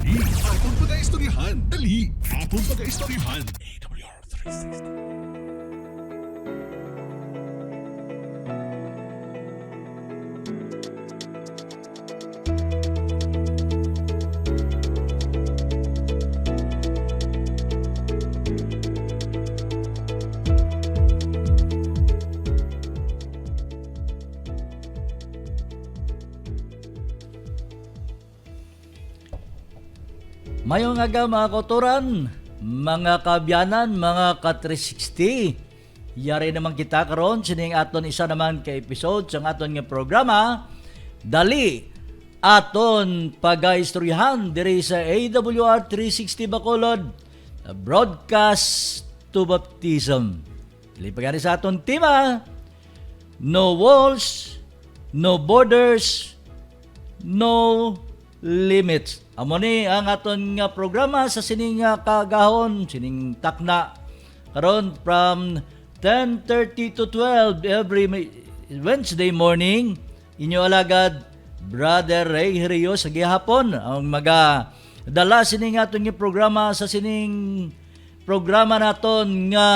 Dali, atong pag-aistoryahan. Dali, atong pag-aistoryahan. AWR 360. Mayong aga mga kauturan, mga kabyanan, mga ka-360. Yari naman kita karon sining aton isa naman ka episode sa aton nga programa. Dali aton pagaistoryahan diri sa AWR 360 Bacolod, broadcast to baptism. Lipagani sa aton tema, no walls, no borders, no limits. Amo ni ang aton nga programa sa sining nga kagahon, sining takna karon from 10:30 to 12 every Wednesday morning. Inyo alagad Brother Ray Rio sa gihapon ang dala sining aton nga programa sa sining programa naton nga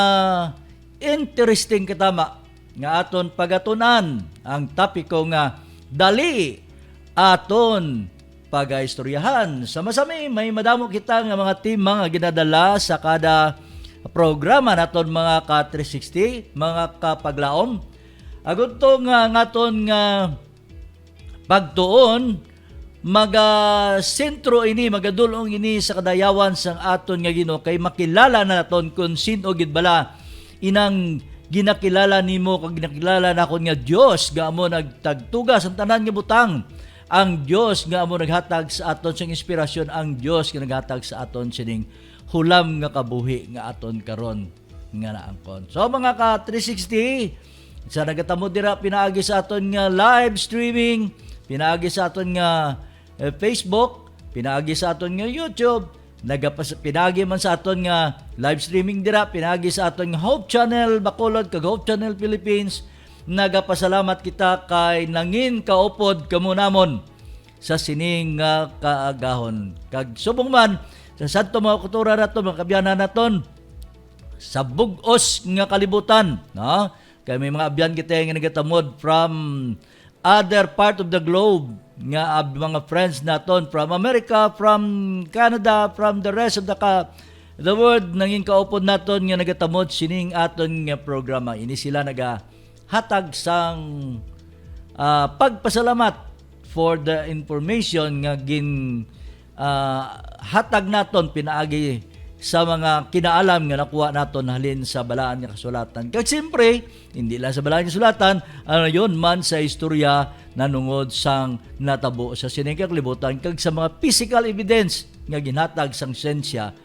interesting katama nga aton pagatunan ang topiko nga dali aton pagaistoryahan. Sama-sami may madamo kita nga mga team mga ginadala sa kada programa naton mga ka-360, mga kapaglaom. Agud to nga ngaton nga pagtuon sentro ini magadulong ini sa kadayawan sang aton nga Ginoo kay makilala na naton kung sino gid bala inang ginakilala nimo kag ginakilala nakon nga Dios nga amo nagtagtugas ang tanan nga butang. Ang Diyos nga amo naghatag sa aton sing inspirasyon, ang Diyos nga naghatag sa aton sining hulam nga kabuhi nga aton karon nga naangkon. So mga ka-360, sa nagatamo dira pinaagi sa aton nga live streaming, pinaagi sa aton nga Facebook, pinaagi sa aton nga YouTube, pinaagi man sa aton nga live streaming dira, pinaagi sa aton nga Hope Channel Bacolod kag Hope Channel Philippines. Nagapasalamat kita kay nangin kaupod kamunamon sa sining kaagahon. Kag subong man sa sadto mga kultura nato, mga kabyanan naton sa bug-os nga kalibutan, no? Kay may mga abyan kita nga nagatamod from other part of the globe nga mga friends naton from America, from Canada, from the rest of the world nangin kaupod naton nga nagatamod sining aton nga programa. Ini sila hatag sang pagpasalamat for the information nga hatag naton pinaagi sa mga kinaalam nga nakuha naton halin sa balaan nga kasulatan. Kag siyempre, hindi lang sa balaan nga kasulatan, yon man sa istorya nanungod sang natabo sa sining kaklibutan kag sa mga physical evidence nga ginhatag sang siyensya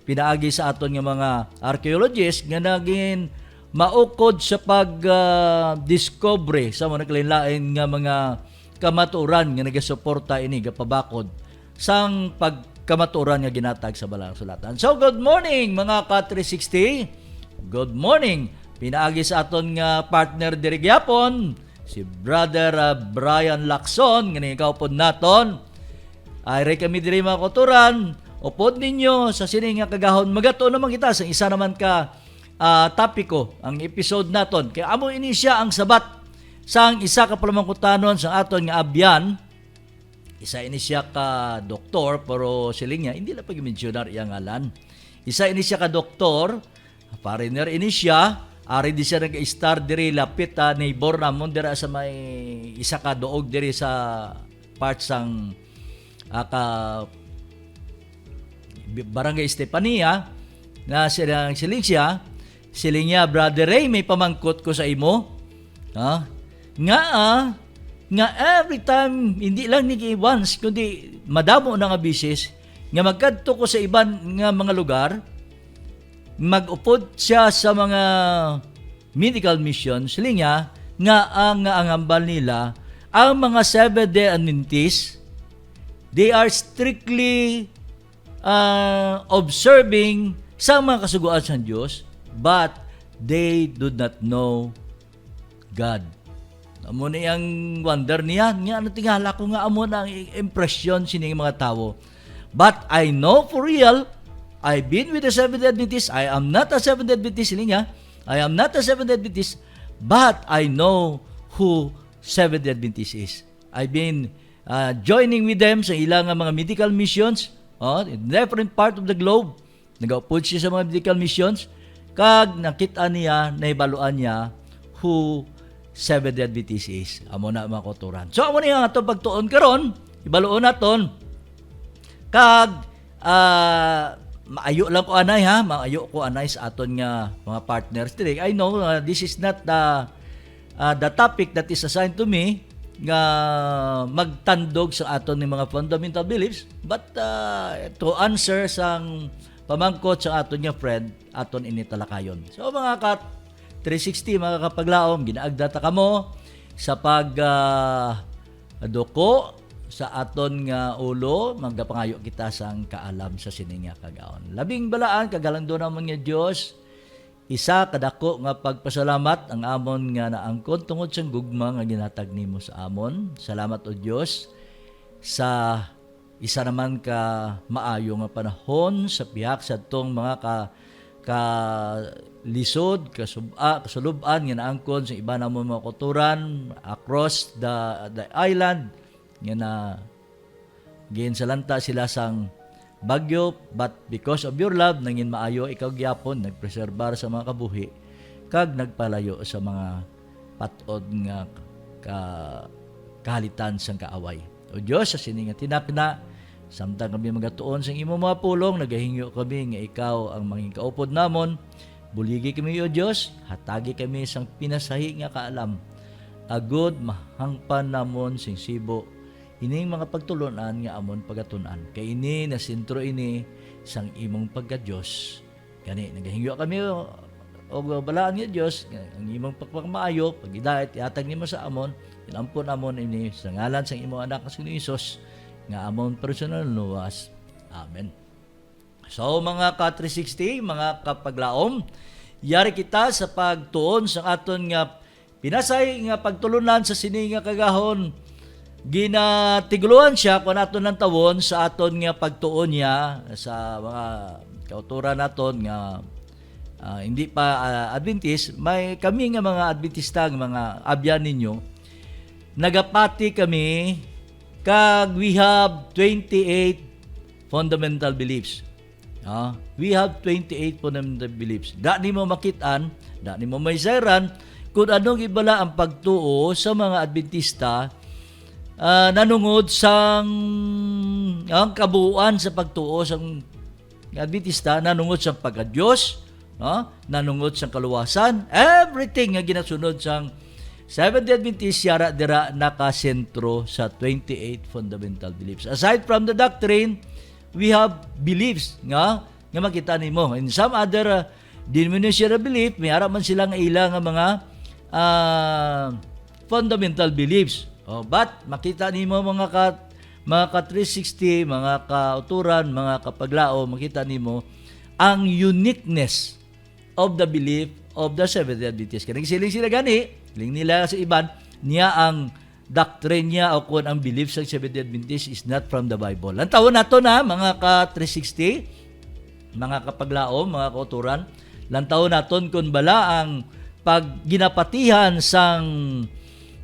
pinaagi sa aton nga mga archaeologists nga naging maukod sa pag-discovery sa mga naglain-lain nga mga kamaturan nga nagasuporta ini gapabakod sang pagkamaturan nga ginatag sa balang sulatan. So good morning mga ka-360. Good morning. Pinaagi sa aton nga partner diri gyapon si Brother Brian Lacson nga nikaupod naton. Ay kami diri mga kauturan, upod ninyo sa sining nga kagahon magato naman kita sa isa naman ka topiko ang episode naton kay amo ini siya ang sabat sang isa ka palamangkutanon sa aton nga abyan. Isa ini siya ka doktor pero siling niya hindi na pag-mentionar iyang ngalan. Isa ini siya ka doktor, foreigner ini siya, ari di siya nag-star diri lapit neighbor namon dira sa may isa ka doog diri sa part sang Barangay Estepania na siling siya. Siling niya, Brother Ray, may pamangkot ko sa imo. Nga every time, hindi lang ni once, kundi madamo na nga bisis, nga magkadto ko sa iban nga mga lugar, mag-upod siya sa mga medical mission, siling niya, nga ang angambal nila, ang mga Seventh-day Adventists, they are strictly observing sa mga kasuguan sa Diyos, but they do not know God. Amo na yung wonder niya. Nga ano tingala ko nga amo na ang impression sining mga tao. But I know for real, I've been with the Seventh-day Adventist. I am not a Seventh-day Adventist, niya. I am not a Seventh-day Adventist, but I know who Seventh-day Adventist is. I've been joining with them sa ilang mga medical missions in different part of the globe. Nag-upod siya sa mga medical missions. Kag nakita niya, naibaluan niya who Seventh-day Adventist is. Amo na mga kauturan. So, amo niya nga ito pagtuon karon, ibaluon naton. Kag, maayo lang ko anay ha, maayo ko anay sa aton nga mga partners today. I know this is not the topic that is assigned to me nga magtandog sa aton ng mga fundamental beliefs, but to answer sang pamangkot sa aton nga friend, aton initalakayon. So mga 360, mga kapaglaom, ginaagda ta kamo sa doko sa aton nga ulo, magapangayo kita sang kaalam sa sining nga kagaon. Labing balaan kagalando namon nga Dios, isa kadako nga pagpasalamat ang amon nga naangkon tungod sa gugma nga ginatag nimo sa amon. Salamat o Dios sa isa naman ka maayo nga panahon sa pihak sa tong mga lisod, kasuluban nga naangkon sa iba namon mga kauturan across the island nga na ginsalanta sila sang bagyo, but because of your love nangin maayo ikaw gyapon nagpreserbar sa mga kabuhi kag nagpalayo sa mga patod nga kahalitan sang kaaway. O Dios, sa sini nga tinapna samtang kami magatuon sang imong mga pulong, nagahingyo kami nga ikaw ang manging kaupod namon. Buligi kami o Dios, hatagi kami sang pinasahi nga kaalam. Agod mahangpan namon sing sibo ining mga pagtulunan nga amon pagatunan. Kay ini na sentro ini sang imong pagka-Dios. Gani nagahingyo kami o balaan nga Dios, ang imong pagpamaayo, pagidait ihatag nimo sa amon, inampun amon ini sa ngalan sang imong anak nga si Hesus nga amon personal luwas. Amen. So mga ka-360, mga kapaglaom, yari kita sa pagtuon sa aton nga pinasay nga pagtulunan sa sini nga kagahon. Ginatiguluan siya kung aton ng tawon sa aton nga pagtuon niya sa mga kauturan naton nga hindi pa Adventist. May kami nga mga Adventista nga mga abyan ninyo, nagapati kami kag we have 28 fundamental beliefs. We have 28 fundamental beliefs. Da ni mo makitaan, da ni mo maysaran kung anong ibala ang pagtuo sa mga Adventista nanungod sang ang kabuuan sa pagtuo sang Adventista, nanungod sa pagka-Diyos, nanungod sa kaluwasan, everything nga ginasunod sang Seventh-day Adventist yara dira nakasentro sa 28 fundamental beliefs. Aside from the doctrine, we have beliefs nga makita nimo. In some other denominational belief, may ara man sila nga ilang mga fundamental beliefs. But makita nimo mga ka-360, mga kauturan, mga kapaglao, makita nimo ang uniqueness of the belief of the Seventh-day Adventist. Kaya siling sila gani, siling nila sa iban, niya ang doctrine niya o kung ang belief sa Seventh-day Adventist is not from the Bible. Ang taon nato na mga ka-360, mga kapaglao, mga kauturan, lang taon naton kung bala ang pagginapatihan sang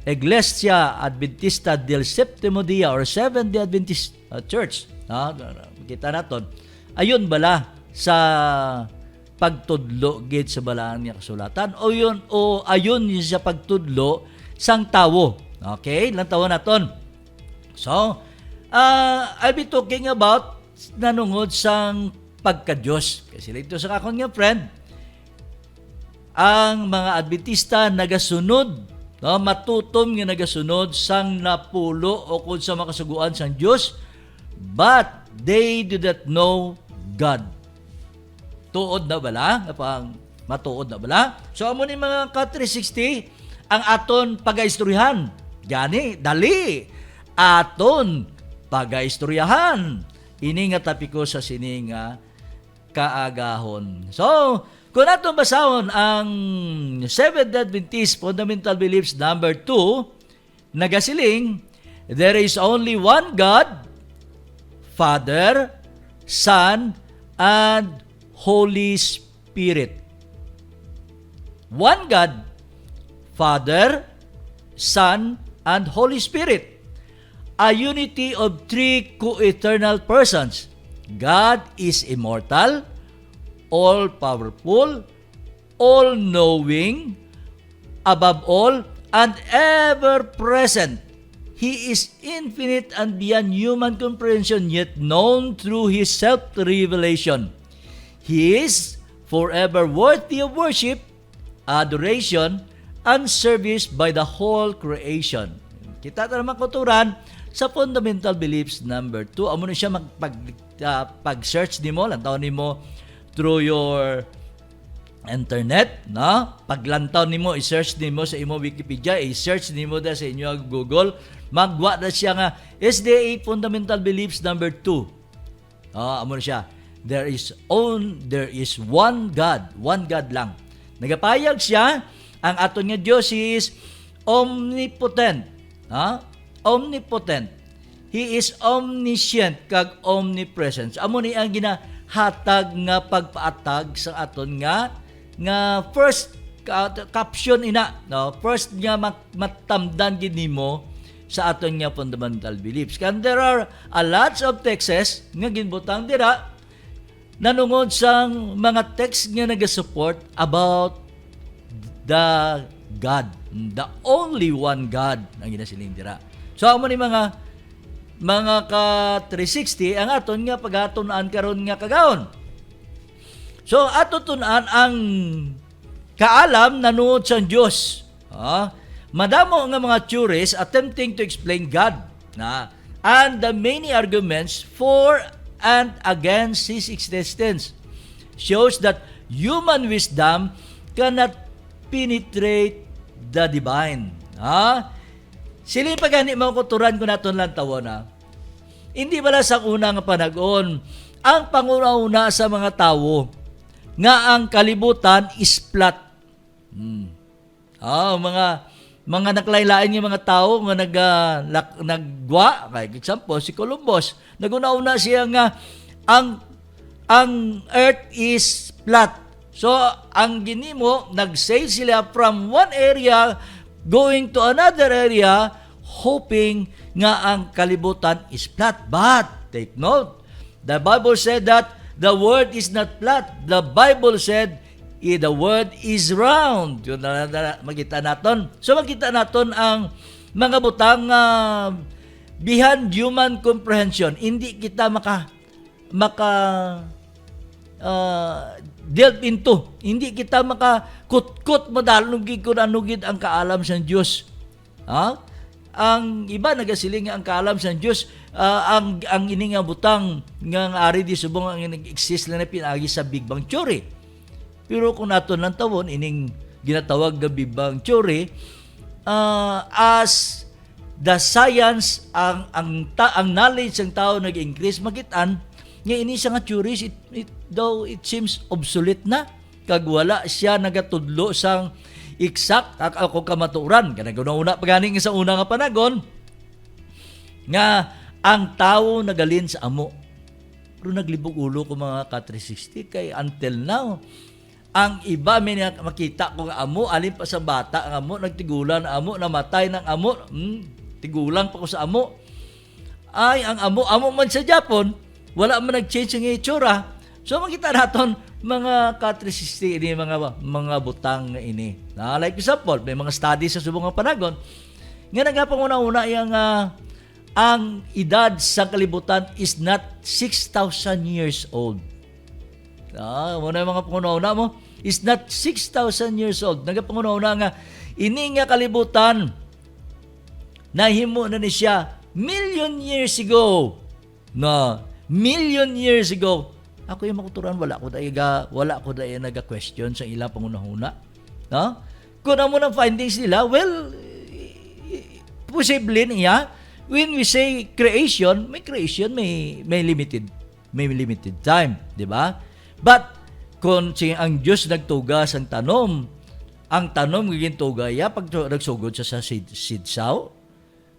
Iglesia Adventista del Séptimo Día or Seventh-day Adventist Church. Kita naton. Ayun bala sa pagtudlo gid sa balaan niya kasulatan o ayun sa pagtudlo sang tawo. Okay, lang tawo naton. So, I'll be talking about nanungod sang pagka-Diyos. Kasi ito sa akong nga friend, ang mga Adventista nagasunod, matutom nga nagasunod sang napulo o kung sa makasuguan sang Diyos, but they do not know God. Tuod na bala? Matuod na bala? So, amo ni mga ka-360, ang aton pagaistoryahan. Gani, dali. Aton pagaistoryahan. Ini nga tapiko sa sini nga kaagahon. So, kung atong basahon ang Seventh-day Adventist Fundamental Beliefs number 2, nagasiling, there is only one God, Father, Son, and Holy Spirit. One God, Father, Son, and Holy Spirit. A unity of three co-eternal persons. God is immortal, all-powerful, all-knowing, above all, and ever-present. He is infinite and beyond human comprehension, yet known through His self-revelation. He is forever worthy of worship, adoration, and service by the whole creation. Kita naman kuturan sa fundamental beliefs number 2. Amo na siya pag-search nimo, lantaw nimo through your internet, no? Paglantaw nimo, i-search nimo sa imo Wikipedia, i-search nimo da sa inyo Google, magwa na siya nga SDA fundamental beliefs number 2. Amo na siya. There is one God lang. Nagapayag siya ang aton nga Dios is omnipotent. Omnipotent. He is omniscient kag omnipresent. Amo ni ang ginahatag nga pagpaatag sa aton nga first caption ina, no? First nga matamdan gid nimo sa aton nga fundamental beliefs. And there are a lots of texts nga ginbutang dira nanungod sang mga text nga nagasupport about the God, the only one God ang ginasiling dira. So amo ni mga ka 360 ang aton nga pagatunaan karon nga kagaon. So ato tun-an ang kaalam nanungod sa Dios. Madamo nga mga theories attempting to explain God and the many arguments for and against His existence shows that human wisdom cannot penetrate the divine. Sili pa gani mga kuturan ko naton lang tawon hindi bala sa una nga panag-on ang panguna-una sa mga tawo nga ang kalibutan is flat. Mga naklaylain nga mga tao nga nagwa, like example si Columbus, naguna-una siya nga ang earth is flat. So ang ginimo, nag-sail sila from one area going to another area hoping nga ang kalibutan is flat. But take note, the Bible said that the world is not flat. The Bible said the world is round. Yun na makita naton. So makita naton ang mga butang beyond human comprehension. Hindi kita maka delve into. Hindi kita makakutkot madalugid kung anugid ang kaalam sa Diyos. Ang iba nagasiling ang kaalam sa Diyos, ang ini nga butang nga ari di subong ang nag-exist lang na pinagi sa Big Bang Theory. Pero kung nato lang tawon ining ginatawag nga Big Bang Theory, as the science ang knowledge ng tao nag-increase, makitaan nga ini siya nga theories it seems obsolete na kag wala siya nagatudlo sang exact ako kamaturan kanang una pagani sa una nga panagon nga ang tao nagalin sa amo. Pero naglibog ulo ko mga ka-360 kay until now ang iba may makita ko nga amo alin pa sa bata ang amo nagtigulan amo namatay ng amo tigulan pa ko sa amo ay ang amo man sa Japon wala man nag-change ang itsura. So makita naton mga ka-360 ini mga butang ini. Like example, may mga studies sa subong nga panagon nga nagapanguna-una yang ang edad sa kalibutan is not 6,000 years old. Muna yung mga panguna-una mo is not 6,000 years old. Nagapanguna-una nga ini nga kalibutan nahimo na ni siya million years ago. Million years ago. Ako yung makuturan, wala ko dahil naga-question sa ilang pangunahuna. Kung ano mo ng findings nila, well, posible niya, when we say creation, may limited time, di ba? But, kung ang Diyos nagtugas ang tanom giging tugaya pag nagsugod sa seed saw,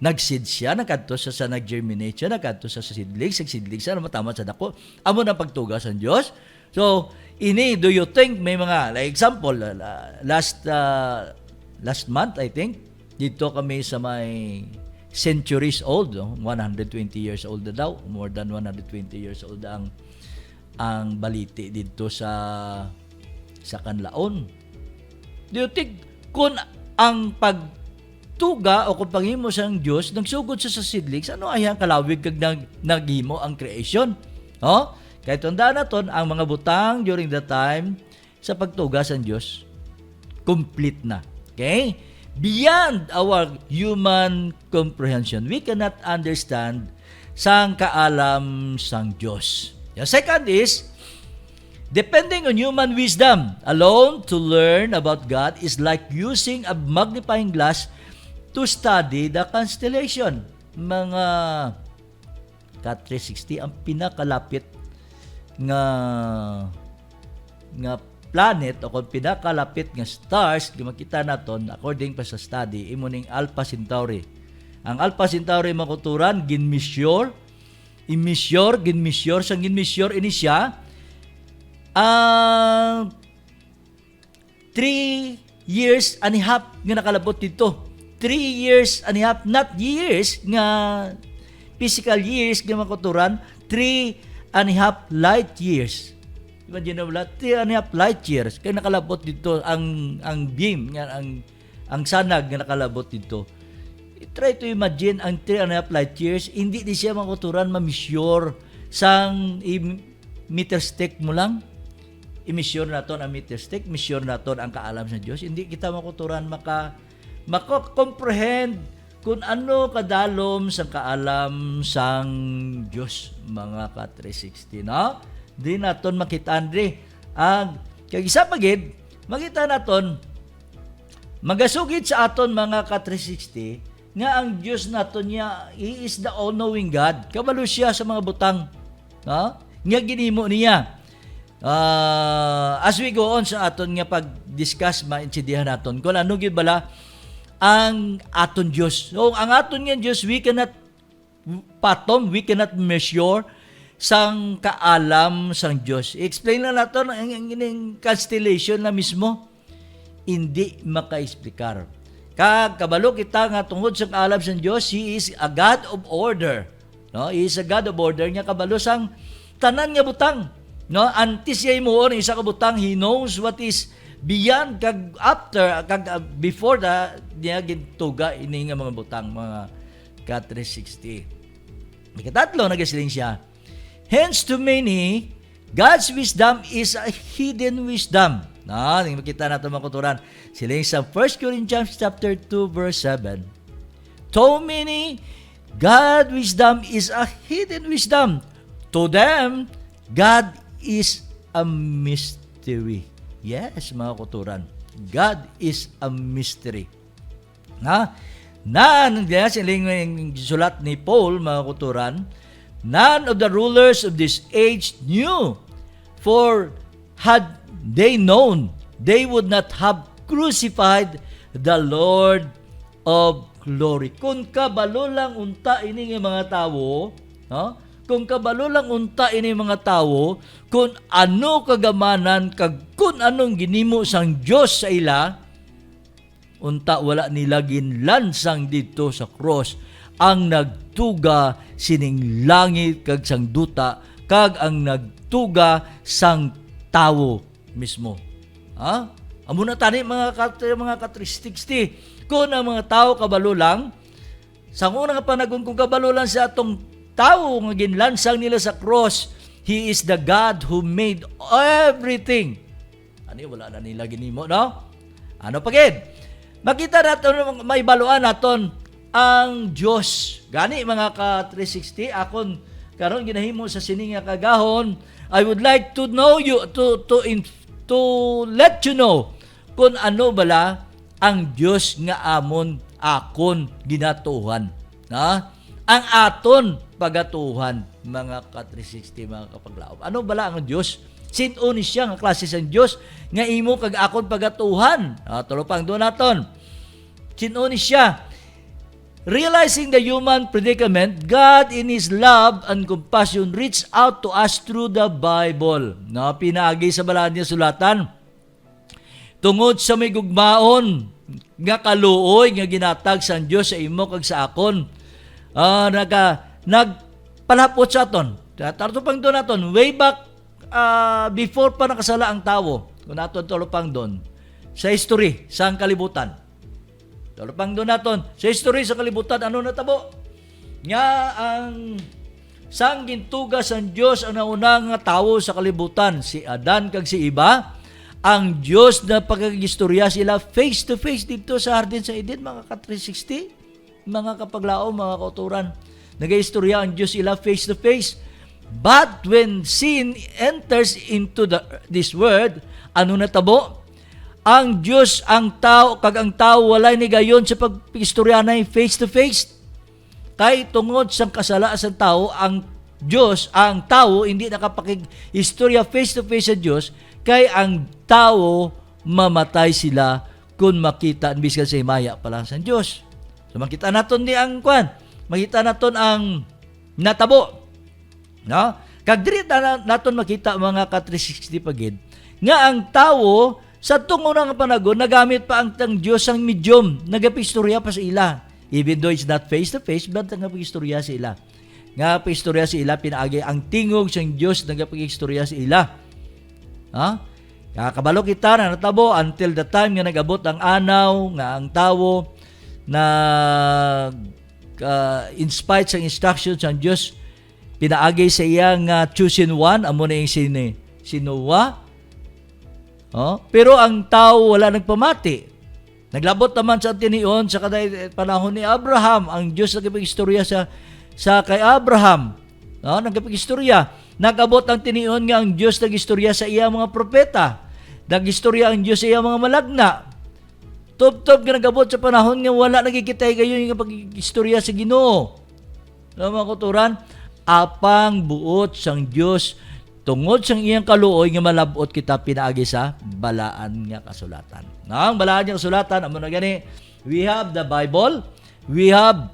nagseed siya, nakadto sa nag-germinate siya, nakadto sa seedlings, sa matama sa dako. Amo na pagtuga sa Dios. So, ini, do you think may mga, like example, last month, I think, dito kami sa may centuries old, 120 years old na daw, more than 120 years old ang baliti dito sa Kanlaon. Do you think kung ang pagtuga o kung panghimo sa Diyos nagsugod sa seedlings, ano ay ang kalawig kag naghimo ang creation? Kaya tandaan naton ang mga butang during the time sa pagtuga sa Diyos complete na. Okay? Beyond our human comprehension, we cannot understand sang kaalam sang Diyos. The second is, depending on human wisdom alone to learn about God is like using a magnifying glass to study the constellation. Mga Cat360, ang pinakalapit nga planet o kung pinakalapit nga stars makita naton according pa sa study imo ning Alpha Centauri. Ang Alpha Centauri makuturan ginmeasure sang ginmeasure ini siya 3 years and a half nga nakalabot dito. 3 years and a half, not years nga physical years nga makuturan, 3 and a half light years. Imagine mo lang, 3 and a half light years kaya nakalabot dito ang beam, ang sanag nga nakalabot dito. Try to imagine ang 3 and a half light years, hindi di siya makuturan ma-measure sang meter stick mo lang. I-measure naton ang meter stick, measure naton ang kaalam sa Diyos. Hindi kita makuturan maka-comprehend kung ano kadalom sa kaalam sang Diyos, mga Cat360, no? Di naton makita Andre ang kay isa pagid makita naton magasugid sa aton mga Cat360 nga ang Dios naton niya He is the all-knowing God. Kabalo siya sa mga butang, no? Nga ginimo niya. As we go on sa aton nga pag-discuss maintindihan naton kung ano gyud bala ang aton Dios. So ang aton nga Dios we cannot we cannot measure sang kaalam sang Diyos. I-explain na natin ang constellation na mismo. Hindi maka-explicar. Kabalo kita nga tungod sa kaalam sang Diyos, He is a God of order. No? He is a God of order. Niya kabalo sang tanan nga butang. No? Antes siya imuon, isa ka butang, He knows what is beyond, kag after, kag before niya gintuga ini nga mga butang, mga Cat360. Ikatatlo, nagasiling siya. Hence to many, God's wisdom is a hidden wisdom. Makita natin mga kuturan. Sila sa 1 Corinthians chapter 2 verse 7. To many, God's wisdom is a hidden wisdom. To them, God is a mystery. Yes, mga kuturan. God is a mystery. Siling sulat ni Paul, mga kuturan, none of the rulers of this age knew, for had they known, they would not have crucified the Lord of glory. Kung kabalo lang unta ini ng mga tao, kung kabalo lang unta ini mga tao, kung ano kagamanan, kung anong ginimo sang Diyos sa ila, unta wala nila ginlansang dito sa cross ang nagtuga sining langit kag sang duta kag ang nagtuga sang tawo mismo. Amo na tani mga Cat360 kung ang mga tao kabalo lang sang una nga panagon kung kabalo lang sa atong tao nga ginlansang nila sa cross, He is the God who made everything. Ani wala na nila ginimo, no? Ano pagid? Makita naton may baluan naton ang Diyos. Gani mga Cat360, akon karon ginahimo sa sini nga kagahon, I would like to know you to let you know kung ano bala ang Diyos nga amon akon ginatuhan. Ang aton pagatuhan, mga Cat360, mga kapaglaom. Ano bala ang Diyos? Sin-o ni siya nga klase sang Diyos nga imo kag akon pagatuhan. Tulopang do naton. Sin-o ni siya. Realizing the human predicament, God in His love and compassion reached out to us through the Bible. No, pinaagi sa balaan niya sulatan. Tungod sa may gugmaon nga kaluoy nga ginatag sa Dios sa imo kag sa akon. Nagpalapot sa aton. Tarto pang doon naton way back before pa nakasala ang tao. Kung naton tulo pang doon sa history sa kalibutan. Talapang doon naton, sa history sa kalibutan, ano natabo? Nga ang sang gintugas ang Diyos ang naunang nga tawo sa kalibutan, si Adan kag si Eva, ang Diyos na pagkagistorya sila face to face dito sa Hardin sa Eden, mga ka-360, mga kapaglao, mga kauturan. Nagaistorya ang Diyos sila face to face. But when sin enters into this world, ano natabo? Ang Diyos, ang tao, kag ang tao, walay ni gayon sa pag-istorya na face to face. Kay tungod sa kasala sa tao, ang Diyos, ang tao, hindi nakapag-istorya face to face sa Diyos, kay ang tao, mamatay sila kung makita, biskan sa himaya pala sa Diyos. So makita naton ni ang makita naton ang natabo. No? Kag diri naton makita mga ka-360 pagid, nga ang tao, sa tungunang panahon, nagamit pa ang Diyos ang medium, nagapistorya pa sa ila. Even though it's not face-to-face, but nagapistorya sa ila. Nagapistorya sa ila, pinaagi ang tingog sa Diyos, nagapistorya sa ila. Kakabalo kita na natabo until the time nga nagabot ang anaw, nga ang tao, na in spite sa instructions ng Diyos, pinaagi sa iyang chosen one, amo na yung si Noah. Pero ang tao wala nagpamati. Naglabot naman sa tinion sa panahon ni Abraham. Ang Diyos nagpag-istorya sa kay Abraham. Nagpag-istorya. Nagabot ang tinion nga ang Diyos nag-istorya sa iya mga propeta. Nag-istorya ang Diyos sa iya mga malagna. Tub-tub nga nagabot sa panahon nga wala nagkikitay kayo yung pag-istorya sa Ginoo. Mga kuturan, apang buot sang Diyos tungod sang iyang kaluoy nga malabot kita pinaagi sa balaan nga kasulatan. Ang balaan nga kasulatan, amo na gani, we have the Bible, we have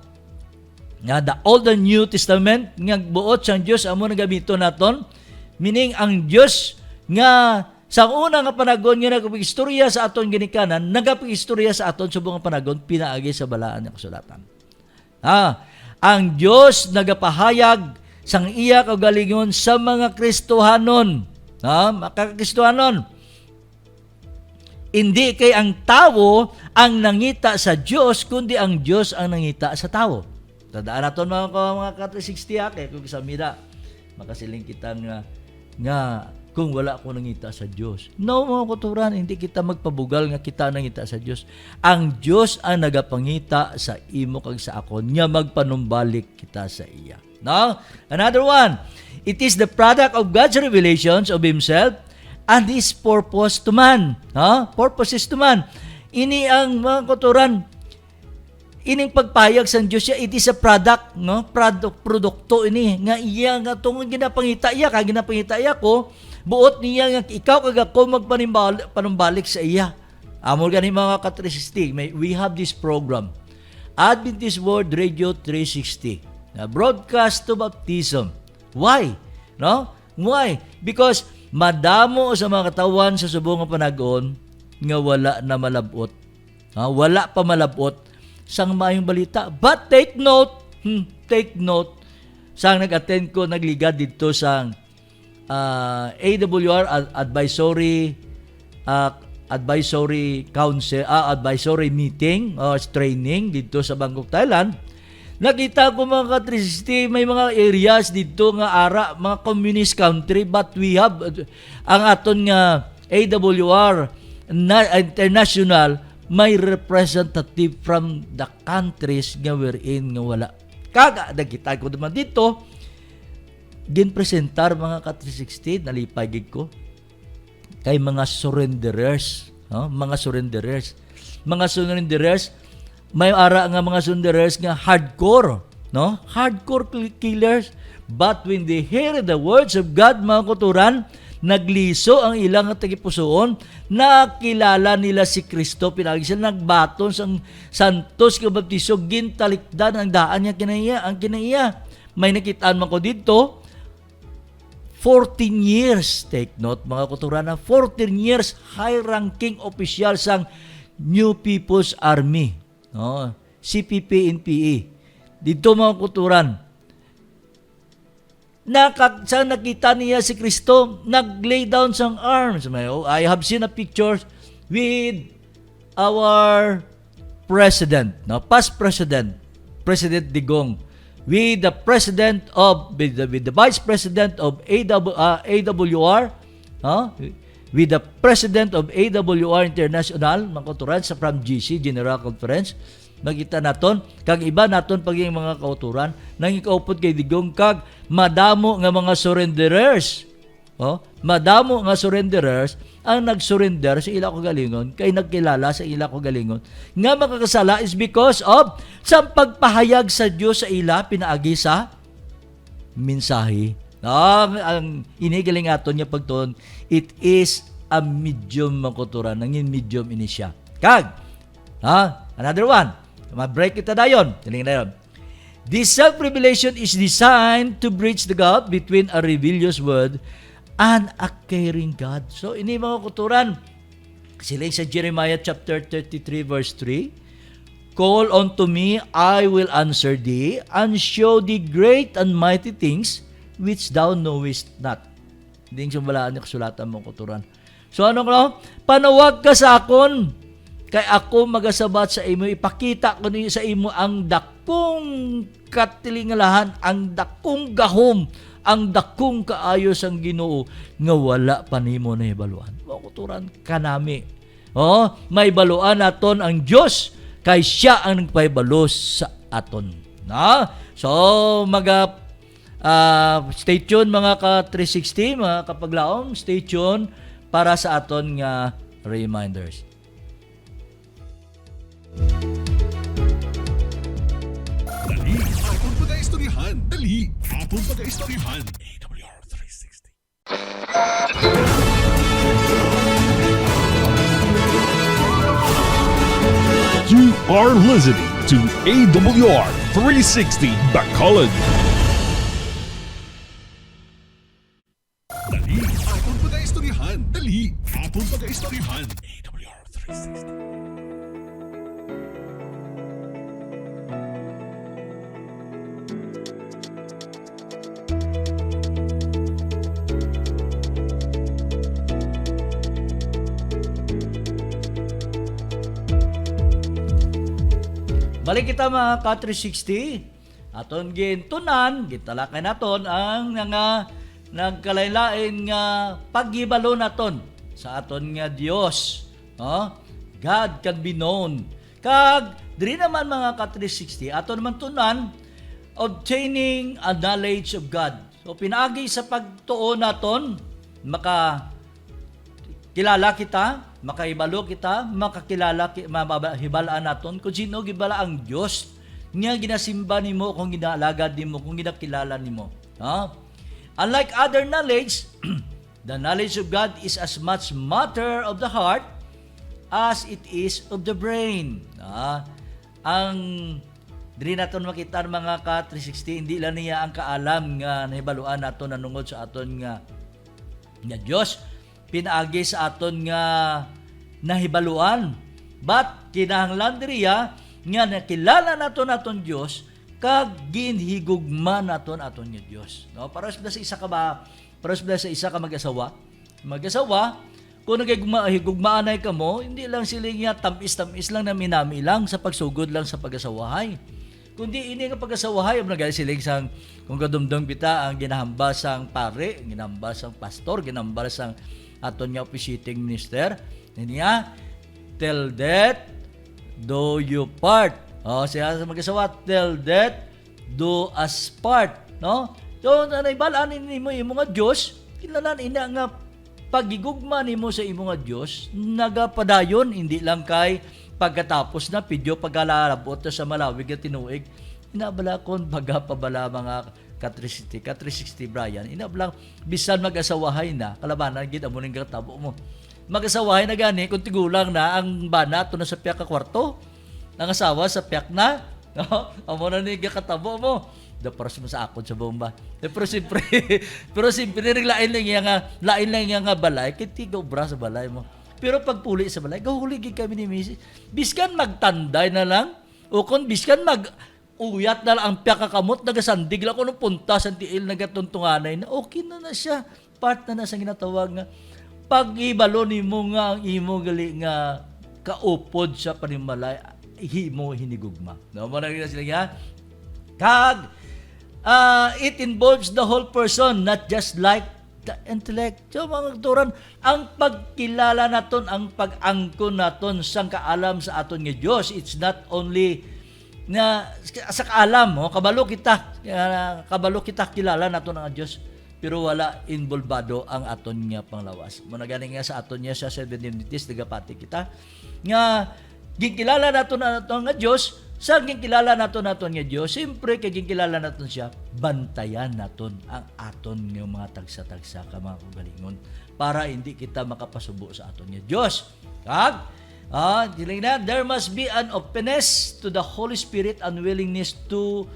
the Old and New Testament nga buot sang Dios amo na gamito naton, meaning ang Dios nga sa una nga panahon nga nagapag-istorya sa aton ginikanan, nagapag-istorya sa aton subong nga panahon pinaagi sa balaan nga kasulatan. Ang Dios nagapahayag sang iya kagalingon sa mga Kristohanon. Makakristohanon. Hindi kay ang tao ang nangita sa Diyos, kundi ang Diyos ang nangita sa tao. Tandaan natin mga ka-360 kaya kung kasamira, makasiling kita nga kung wala ko nangita sa Diyos. No, mga kuturan, hindi kita magpabugal nga kita nangita sa Diyos. Ang Diyos ang nagapangita sa imo kag sa akon, nga magpanumbalik kita sa iya. No? Another one, it is the product of God's revelations of Himself and His purpose to man. Purposes to man. Ini ang mga kuturan, ining pagpayag sa Diyos siya, it is a product, no? Produkto ini, nga iya nga tungod ginapangita iya, kag ginapangita iya ko, buot niya nga ikaw kag ako magpanumbalik sa iya. Amol gani mga ka-360, we have this program, Adventist World Radio 360. Broadcast to baptism. Why? No? Why? Because madamo sa mga katawan sa subong nga panahon nga wala na malabot. Wala pa malabot sang maayong balita. But take note, sang nag-attend ko, nagligad dito sang AWR advisory council, advisory meeting or training dito sa Bangkok, Thailand. Nakita ko mga ka-360, may mga areas dito nga mga communist country, but we have ang aton nga AWR International, may representative from the countries nga we're in nga wala. Kaga, nakita ko naman dito, ginpresentar mga ka-360, nalipay gig ko, kay mga surrenderers. Mga surrenderers, may ara nga mga surrenderers nga hardcore, hardcore killers, but when they hear the words of God, mga kuturan, nagliso ang ilang tagipusoon, nakilala nila si Kristo, pinagi sila nagbaton sang santos nga baptiso, gintalikdan ang daan niya kinaiya. May nakitaan man ko dito, 14 years, take note mga kuturana, 14 years high-ranking official sang New People's Army, no? CPP-NPA. Dito mga kuturan, sa nakita niya si Kristo, nag-lay down sang arms. I have seen a picture with our president, no? Past President Digong, with the Vice President of AWR, with the President of AWR International, mga kuturan, sa from GC, General Conference. Makita naton kag iba naton paging mga kauturan nang ikaupod kay Digong kag madamo nga mga surrenderers. Madamo nga surrenderers ang nag-surrender sa ila kagalingon kay nagkilala sa ila kagalingon nga makakasala is because of sa pagpahayag sa Dios sa ila pinaagi sa mensahe. Ang inigaling aton nga pagtuon, it is a medium makuturan, nangin medium ini siya. Kag another one, ma-break kita dayon. Tiling dayon. This self-revelation is designed to bridge the gap between a rebellious world and a caring God. So, ini mga kuturan, sila sa Jeremiah chapter 33 verse 3, Call unto me, I will answer thee, and show thee great and mighty things which thou knowest not. Hindi yung balaan niya kasulatan mga kuturan. So, ano ko? Panawag ka sa akon, kay ako magasabat sa imo, ipakita ko niyo sa imo ang dakong katilingalahan, ang dakong gahom, ang dakong kaayos ang Ginoo nga wala pa nimo na ibaluan. Makuturan kanami. May baluan naton ang Dios kay siya ang nagpaibalos sa aton. So stay tuned mga ka-360, mga kapaglaom, stay tuned para sa aton nga reminders. Dali, atong pag-aistoryahan. Dali, atong pag-aistoryahan. AWR 360. You are listening to AWR 360 Bacolod. Dali, atong pag-aistoryahan. Dali, atong pag-aistoryahan. AWR 360. Balik kita mga ka-360, aton gintunan, gitalakay naton ang nga nagkalain-lain nga paghibalo naton sa aton nga Dios. God can be known. Kag diri naman mga ka-360, aton naman tunan obtaining a knowledge of God. So pinaagi sa pagtuo naton, makakilala kita, makaibalo kita, mahibalaan naton kung sino gibala ang Dios nga ginasimba nimo, kung ginaalagad nimo, kung ginakilala nimo. Unlike other knowledge, the knowledge of God is as much matter of the heart as it is of the brain. Ang diri naton makita mga ka-360, hindi lang niya ang kaalam nga nahibaluan naton nanungod sa aton nga Dios, pinaagi sa aton nga nahibaluan, but kinahanglan diriya nga nakilala naton aton Dios kag ginhigugma naton aton nga Dios. Para sa isa ka mag-asawa, kung nagigugmaanay ka mo, hindi lang sila nga tamis-tamis lang na minami lang sa pagsugod lang sa pag-asawahay. Kundi ini nga pag-asawahay, nagay siling sang kung kadumdong bita ang ginahambal sang pare, ginahambal sang pastor, ginahambal sang aton nga officiating minister, niya tell that do you part. Siya sa mag-asawa, tell that do us part, no? So naibalaan nimo imo nga Dios, kinahanglan ina nga pagigugma nimo sa imo nga Dios, nagapadayon hindi lang kay pagkatapos na pidyo pagkalarabot sa malawig at tinuig, inabala kon pagapabala mga ka 360 Brian, inablang bisan mag-asawahay na, kalabanan gid amo ning katabo mo. Mag-asawahay na gani kung tigulang na ang bana to na sa piyak ka kwarto, ang asawa sa piyak na, no? Amo na ni katabo mo. Dapras mo sa akon sa bomba. Pero simpre ring lain lang nga balay, kiti go bra sa balay mo. Pero pag puli sa balay, gahuli gid kami ni Mrs. Biskan magtanday na lang, o kon biskan uyat na lang ang piyak kakamot, nagasandig lang ko nung punta sa tiil, nagatuntunganay na, okay na siya. Part na sa ginatawag nga, pag-ibalo ni mo nga ang imo gali nga kaupod sa panimalay, himo hinigugma. No, manang sila nga, kag, it involves the whole person, not just like the intellect. So, mga turan, ang pagkilala naton, ang pag-angkon naton sang kaalam sa aton nga Dios, it's not only na sa kaalam, kabalo kita kilala naton ang Dios, pero wala involvado ang aton nga panglawas. Muna gani nga sa aton nga sa Seventh Adventist nagapati kita nga gikilala naton ang aton nga Dios. Sa gikilala naton nga Dios, siyempre kay gikilala naton siya, bantayan naton ang aton nga mga tagsa-tagsa ka mga kagalingon para hindi kita makapasubo sa aton nga Dios. Kag there must be an openness to the Holy Spirit and willingness to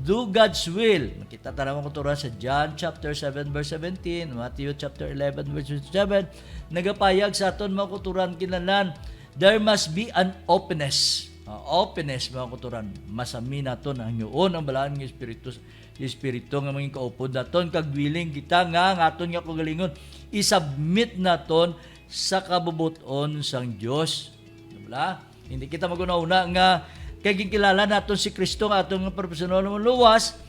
do God's will. Makita ta naman ko sa John chapter 7 verse 17, Matthew chapter 11 verse 7, nagapayag sa aton mga kuturan kinahanglan, there must be an openness. Openness mga kuturan, masami naton ang yun ang balaan ng Espiritu nga maging kaupod naton, kag willing kita nga aton nga kagalingon isubmit naton sa kabubuton sang Dios. Diba? Hindi kita maguna-una nga kay kilala naton si Kristo nga atong personal na luwas,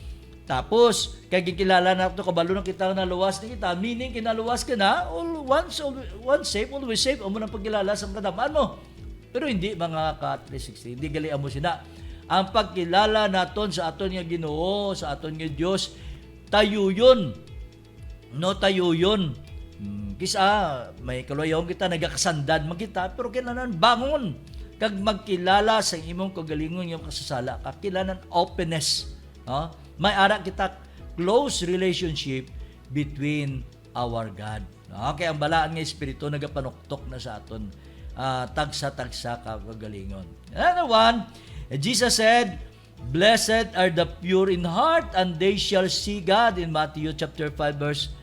tapos kay kilala naton kabalo na kita na luwas ni kita, meaning kinaluwas ka na, once safe, always safe, amo nang pagkilala sa kadamaan mo. Pero hindi mga ka-360, hindi gali amo sina. Ang pagkilala naton sa aton nga Ginoo, sa aton nga Dios, tayo yun. No, tayo yun. Kisa may kaluyaw kita nagakasandad magkita, pero kailangan bangon kag magkilala sa imong kagalingon yung kasasala, kailangan openness. May ara kita close relationship between our God. Okay, ang balaan nga Espiritu nagapanuktok na sa aton tagsa-tagsa kagalingon. Another one, Jesus said, "Blessed are the pure in heart, and they shall see God," in Matthew chapter 5 verse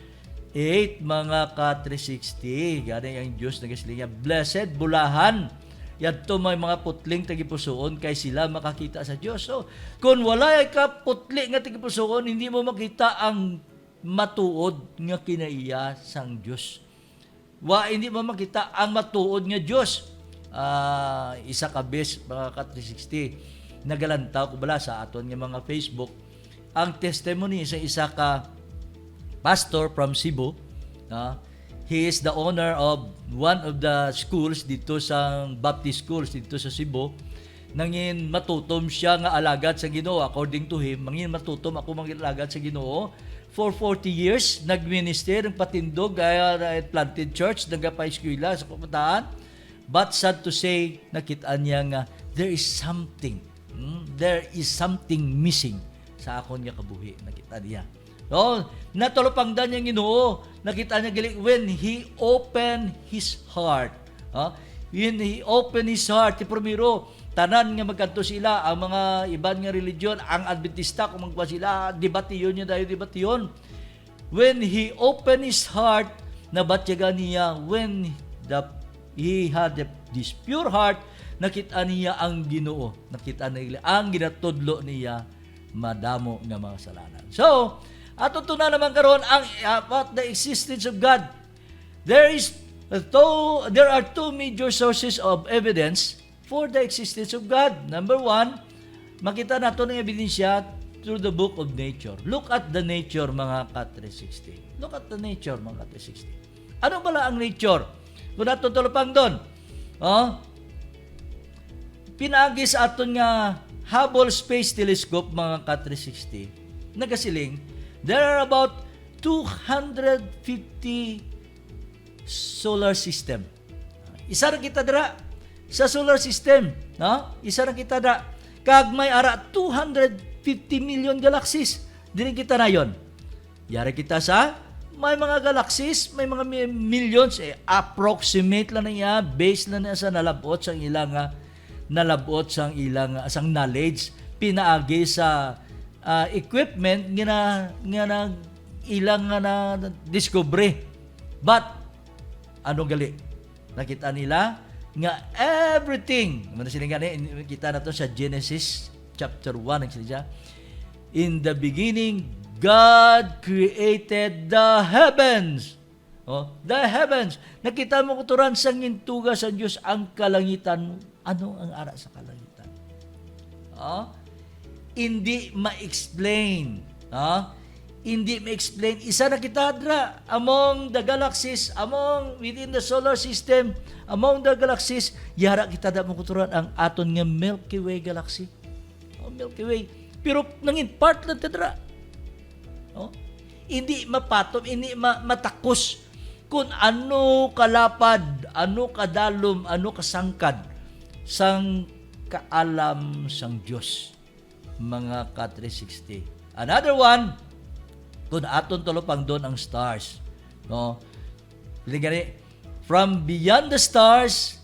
8, mga ka-360. Gani ang Diyos nagaslinga. Blessed, bulahan. Yadto may mga putling tagipusoon kay sila makakita sa Diyos. So, kung wala ka putli nga tagipusoon, hindi mo makita ang matuod nga kinaiya sang Diyos. Hindi mo makita ang matuod nga Diyos. Isa ka bes, mga ka-360, nagalantaw ko bala sa aton nga mga Facebook ang testimony sa isa ka pastor from Cebu. He is the owner of one of the schools dito sa Baptist schools dito sa Cebu. Nangin matutom siya nga alagad sa Ginoo, according to him. Mangin matutom ako alagad sa Ginoo. For 40 years, nag-minister, patindog, planted church, nagapa-eskwela sa kaputaan. But sad to say, nakitaan niya nga, there is something missing sa akon nga kabuhi. Nakita niya. So, natulupangdan niya Ginoo, nakita niya gali when he opened his heart. When he opened his heart, primero, tanan nga magkanto sila, ang mga iban nga religion, ang Adventista, kung magpa sila, debatiyon niya tayo, debatiyon. When he opened his heart, nabatyagan niya, when he had this pure heart, nakita niya ang Ginoo, nakita niya ang ginatudlo niya, madamo nga mga kasalanan. So, ato na naman karon ang about the existence of God. There are two major sources of evidence for the existence of God. Number one, makita nato ng ebidensya through the book of nature. Look at the nature, mga ka-360. Look at the nature, mga ka-360. Ano pala ang nature? Kung nato tulupang doon, pinagi sa aton nga Hubble Space Telescope, mga ka-360, nagasiling, there are about 250 solar system. Isa ra kita dira sa solar system, no? Isa ra kita dira. Kag may ara 250 million galaxies. Dili kita na yon. Yari kita sa may mga galaxies, may mga millions, approximate lang na niya, based lang na sa nalabot sa ilang sang knowledge, pinaagi sa equipment nga na ilang na discovery. But ano gali? Nakita nila nga everything. Ano sila gani? Kita na to sa Genesis chapter 1 siya. In the beginning, God created the heavens. The heavens. Nakita mo kuturan sa ngintuga sa Diyos ang kalangitan. Ano ang ara sa kalangitan? Hindi ma-explain. Hindi ma-explain. Isa na kita dra among the galaxies, within the solar system, among the galaxies, yara kita da mo kuturan ang aton nga Milky Way galaxy. Milky Way. Pero nangin part lang tadra. Hindi mapatom, hindi matakos kung ano kalapad, ano kadalom, ano kasangkad sang kaalam sang Diyos, mga ka-360. Another one, kung aton tulopang doon ang stars. Gani, from beyond the stars,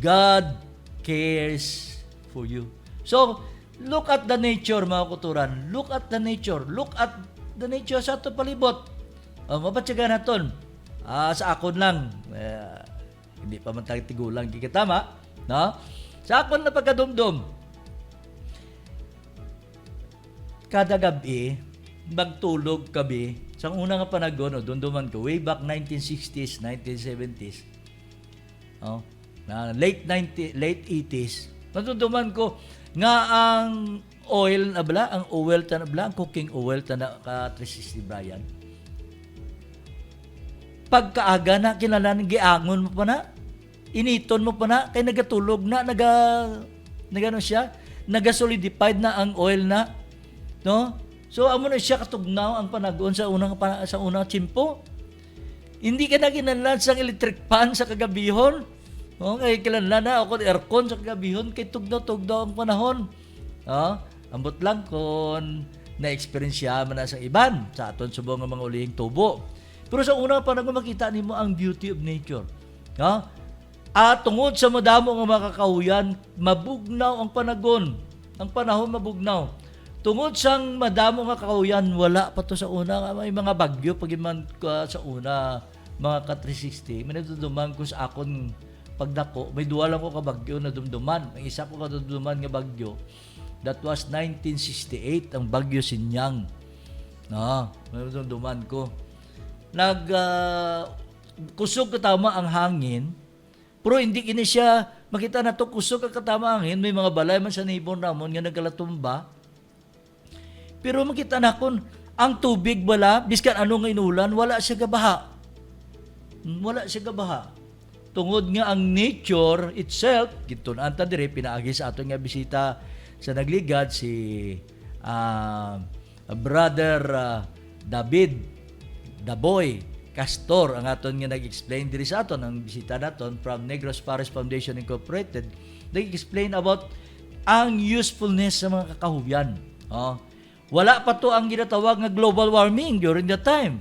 God cares for you. So, look at the nature, mga kuturan. Look at the nature. Look at the nature sa ato palibot. Mapatsyaga naton. Sa akon lang. Hindi pa man tayo tigulang kikitama. No? Sa akon na pagkadumdum. Kada gabi, magtulog kabi. Sa una nga panahon, dunduman ko, way back 1960s, 1970s. Late 80s. Natunduman ko, nga ang oil na bala, ang cooking oil na ka-360 Brian. Pagkaaga na, kinalanin, giangon mo pa na, initon mo pa na, kaya nagatulog na, nagasolidified na ang oil na, no? So, amo na siya katugnaw ang panahon sa unang tsimpo. Hindi ka na kinalanin sa electric fan sa kagabihon. Kaya kinalanin na ako aircon sa kagabihon, kay tugnaw ang panahon. Ambot lang kung na-experience man na sa iban sa aton subong ng mga ulihing tubo. Pero sa unang panahon makita nimo ang beauty of nature. At tungod sa madamo nga makakahuyan, mabugnaw ang panahon. Ang panahon mabugnaw. Tungod sang madamo nga kahuyan, wala pa to sa una. May mga bagyo pagiman sa una, mga ka-360. May nadumduman ko sa akon pagdako. May duwa lang ko ka bagyo na dumduman. May isa ko ka dumduman nga bagyo. That was 1968, ang Bagyo Sinyang. May dumduman ko. Kusog katama ang hangin, pero hindi kini siya, makita na to kusog katama ang hangin, may mga balay man sa neighbor namon nga nagkalatumba. Pero makita na kung ang tubig bala, biskan ano nga inulan, wala siya gabaha. Wala siya gabaha. Tungod nga ang nature itself, gitun anta dire pinaagi sa aton nga bisita sa nagligad si Brother David Daboy Castor, ang aton nga nag-explain diri sa aton, ang bisita naton from Negros Forest Foundation Incorporated, nag-explain about ang usefulness sa mga kakahuyan. Wala pa to ang ginatawag nga global warming during that time.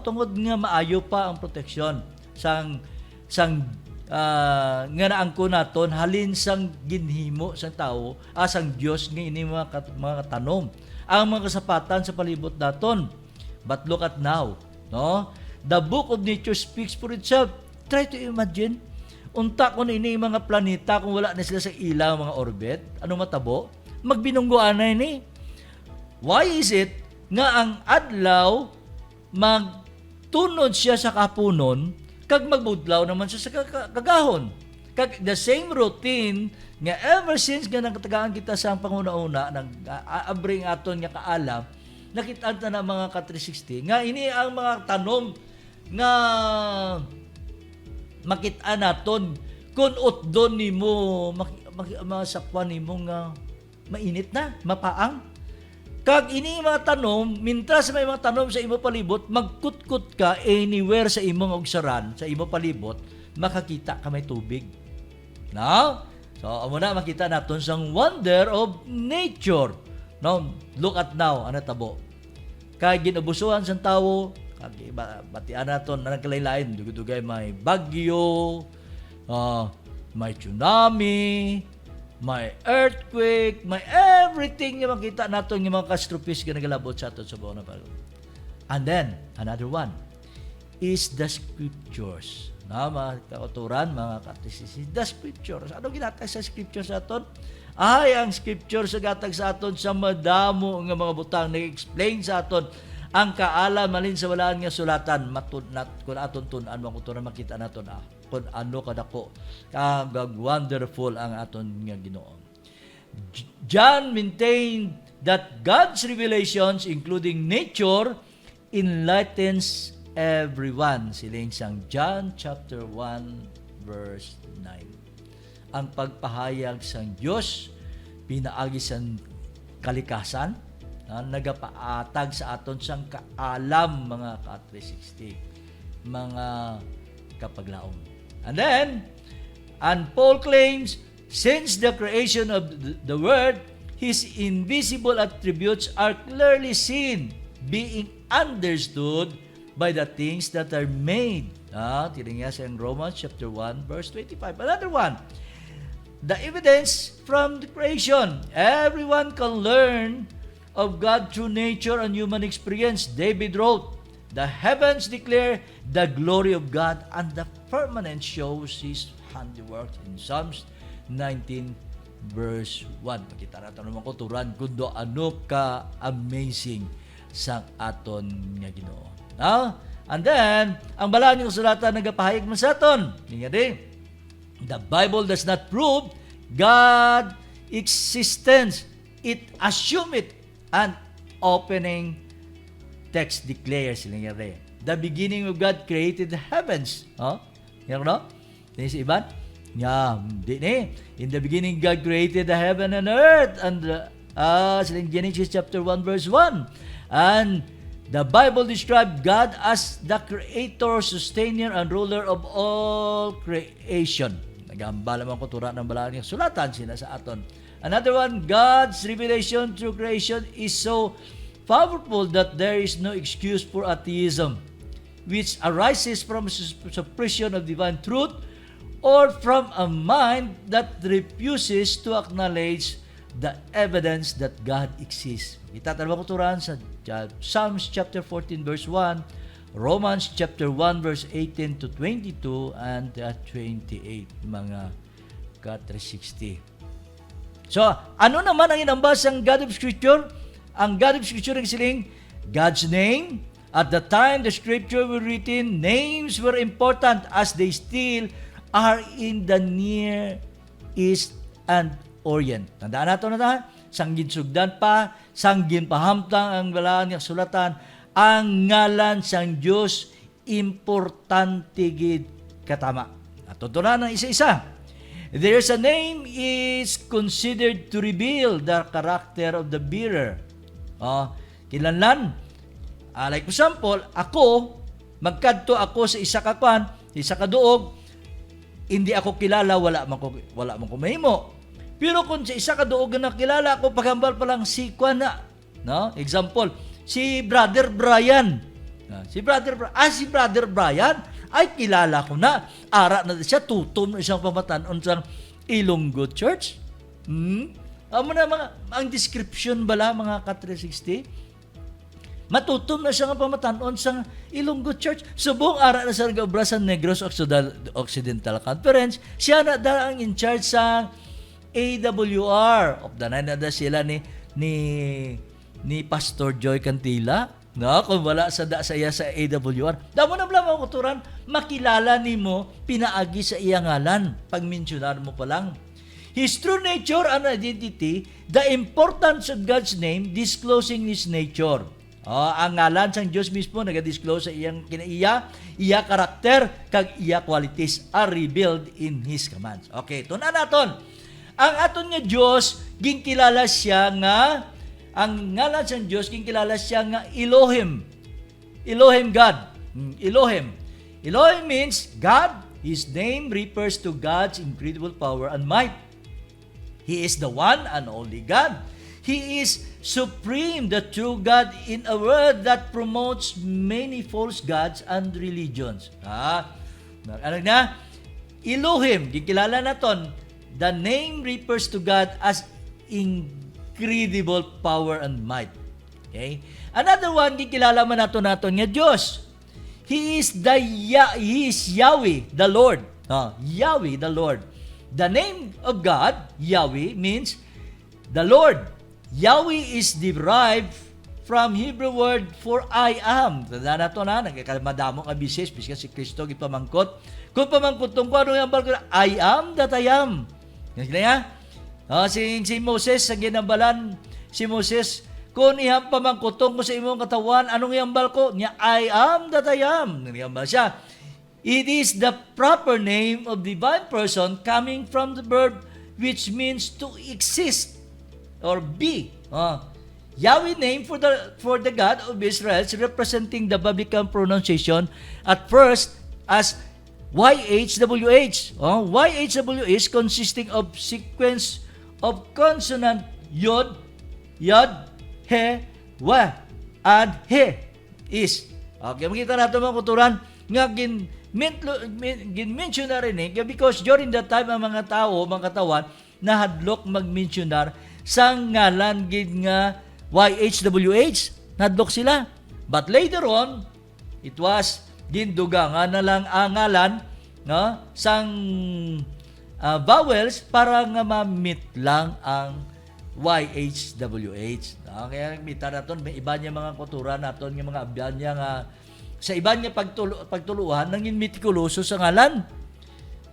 Tungod nga maayo pa ang proteksyon sang nga naangko naton halin sang ginhimo sang tao, sang Dios nga ini mga tanom. Ang mga kasapatan sa palibot naton. But look at now, the book of nature speaks for itself. Try to imagine, unta ko ini mga planeta kung wala na sila sa ilaw, mga orbit, ano matabo? Magbinunggoan na ini. Why is it nga ang adlaw magtunod siya sa kapunon kag magbudlaw naman siya sa kagahon? Kag the same routine nga ever since nga nagtagaan kita sa panguna-una nag-abring aton nga kaalam, nakita na mga ka-360 nga ini ang mga tanom nga makita naton kung utdon nimo masakwan nimo nga mainit na, mapaang. Kag ini mga tanom, mintras may mga tanom sa imo palibot, magkutkut ka anywhere sa imong ogsaran, sa imo palibot, makakita ka may tubig. No? So, amo na makita naton sang wonder of nature. No? Look at now, ano tabo? kay ginabusuhan sa tawo, kay batian naton na nagkalain-lain, dugay-dugay may bagyo, may tsunami, may earthquake, may everything nga makita naton nga mga catastrophes nga nagalabot sa aton sa buong napalong. And then, another one is the scriptures. Na mga kauturan, mga katesis, the scriptures. Ano ginatag sa scriptures sa aton? Ay, ang scriptures sa gatag sa aton sa madamo nga mga butang nag-explain sa aton ang kaalam malin sa walaan nga sulatan matudnat kun aton tun-an mga makita naton kung ano kadako kag wonderful ang aton nga Ginoo. John maintained that God's revelations including nature enlightens everyone. Siling sang John chapter 1 verse 9. Ang pagpahayag sang Dios pinaagi sang kalikasan na nagapaatag sa aton sang kaalam mga ka-360 mga kapaglaom. And Paul claims since the creation of the world his invisible attributes are clearly seen being understood by the things that are made. Tingnan sa Romans chapter 1 verse 25. Another one, the evidence from the creation. Everyone can learn of God through nature and human experience. David wrote, the heavens declare the glory of God and the firmament shows His handiwork in Psalms 19 verse 1. Makita natin naman ko turan kundo ano ka amazing sa aton nga Ginoo. And then, ang balaan yung sulatan nagapahayag mo sa aton. The Bible does not prove God's existence. It assume it. And opening text declares the beginning of God created the heavens. Yan no? This is Iban? In the beginning God created the heaven and earth. And Genesis chapter 1 verse 1. And the Bible describes God as the creator, sustainer, and ruler of all creation. Nagambala man ko tura ng balaan ng sulatan sila sa aton. Another one, God's revelation through creation is so powerful that there is no excuse for atheism, which arises from suppression of divine truth or from a mind that refuses to acknowledge the evidence that God exists. Itatalwa ko turan sa Psalms chapter 14 verse 1, Romans chapter 1 verse 18 to 22 and 28 mga ka-360. So, ano naman ang inambas ang God of Scripture? Ang God of Scripture ang siling God's name. At the time the Scripture were written, names were important as they still are in the Near East and Orient. Tandaan nato na ta, sanggin sugdan pa, sanggin pahamtang ang balaan ng sulatan, ang ngalan sang Dios importante gid katama. At tutunan ng isa-isa. There's a name is considered to reveal the character of the bearer. Kinahanglan. Like for example, ako, magkadto ako sa isa ka kwan, isa ka duog, hindi ako kilala, wala man ko mahimo. Pero kung sa isa ka duog na kilala ako, paghambal pa lang si kwan na. No? Example, si Brother Brian. Si Brother Brian, ay kilala ko na. Ara na siya, tutom na siyang pamatanon sa Ilonggo Church. Amo na ang description bala mga ka-360. Matutom na siya nga pamatanon sa Ilonggo Church. Subong ara na sa nag-obra sa Negros Occidental Conference. Siya na ang in charge sa AWR. Of the nine na sila ni Pastor Joy Cantila. No, kung wala sa iya sa AWR. Damo na bala mga kuturan, makilala nimo pinaagi sa iya ngalan. Pag-mentionar mo pa lang. His true nature and identity, the importance of God's name, disclosing His nature. Ang ngalan sang Dios mismo naga-disclose sa iyang kinaiya, iya karakter, kag iya qualities are revealed in His commands. Okay, tunan naton. Ang aton nga Dios, ginkilala siya nga ang ngalan sa Diyos, kilala siya nga Elohim. Elohim God. Elohim. Elohim means God. His name refers to God's incredible power and might. He is the one and only God. He is supreme, the true God in a world that promotes many false gods and religions. Ano na? Elohim, gikilala naton. The name refers to God as incredible power and might. Okay? Another one, gikilala man naton nga Diyos. He is Yahweh, the Lord. Yahweh, the Lord. The name of God, Yahweh, means the Lord. Yahweh is derived from Hebrew word for I am. Tanda na ito na, nagkakamadamo ka bisis, bisika si Kristo, ipamangkot. Kung pamangkotong ko, ano yung barko na, I am that I am. Yan nga. Si Moses, sa ginambalan, si Moses, kung ihang pamangkotong ko sa imong katawan, anong iyambal ko? Niya, I am that I am. Niyambal siya. It is the proper name of divine person coming from the verb which means to exist or be. Yahweh name for the God of Israel, representing the biblical pronunciation at first as YHWH. YHWH consisting of sequence of consonant Yod, He, Wa, and He is. Okay, makita natin mga kuturan nga gin-mention na rin because during that time ang mga tao, mga katawan, nahadlok mag-mentionar sa ngalan gid nga YHWH. Nahadlok sila. But later on, it was gindugangan na lang ang ngalan sang vowels para nga ma-meet lang ang YHWH. Kaya kita naton may iba niya mga kultura naton nga mga abyan niya nga sa iba niya pagtuluhan nangin mitikuloso sa ngalan.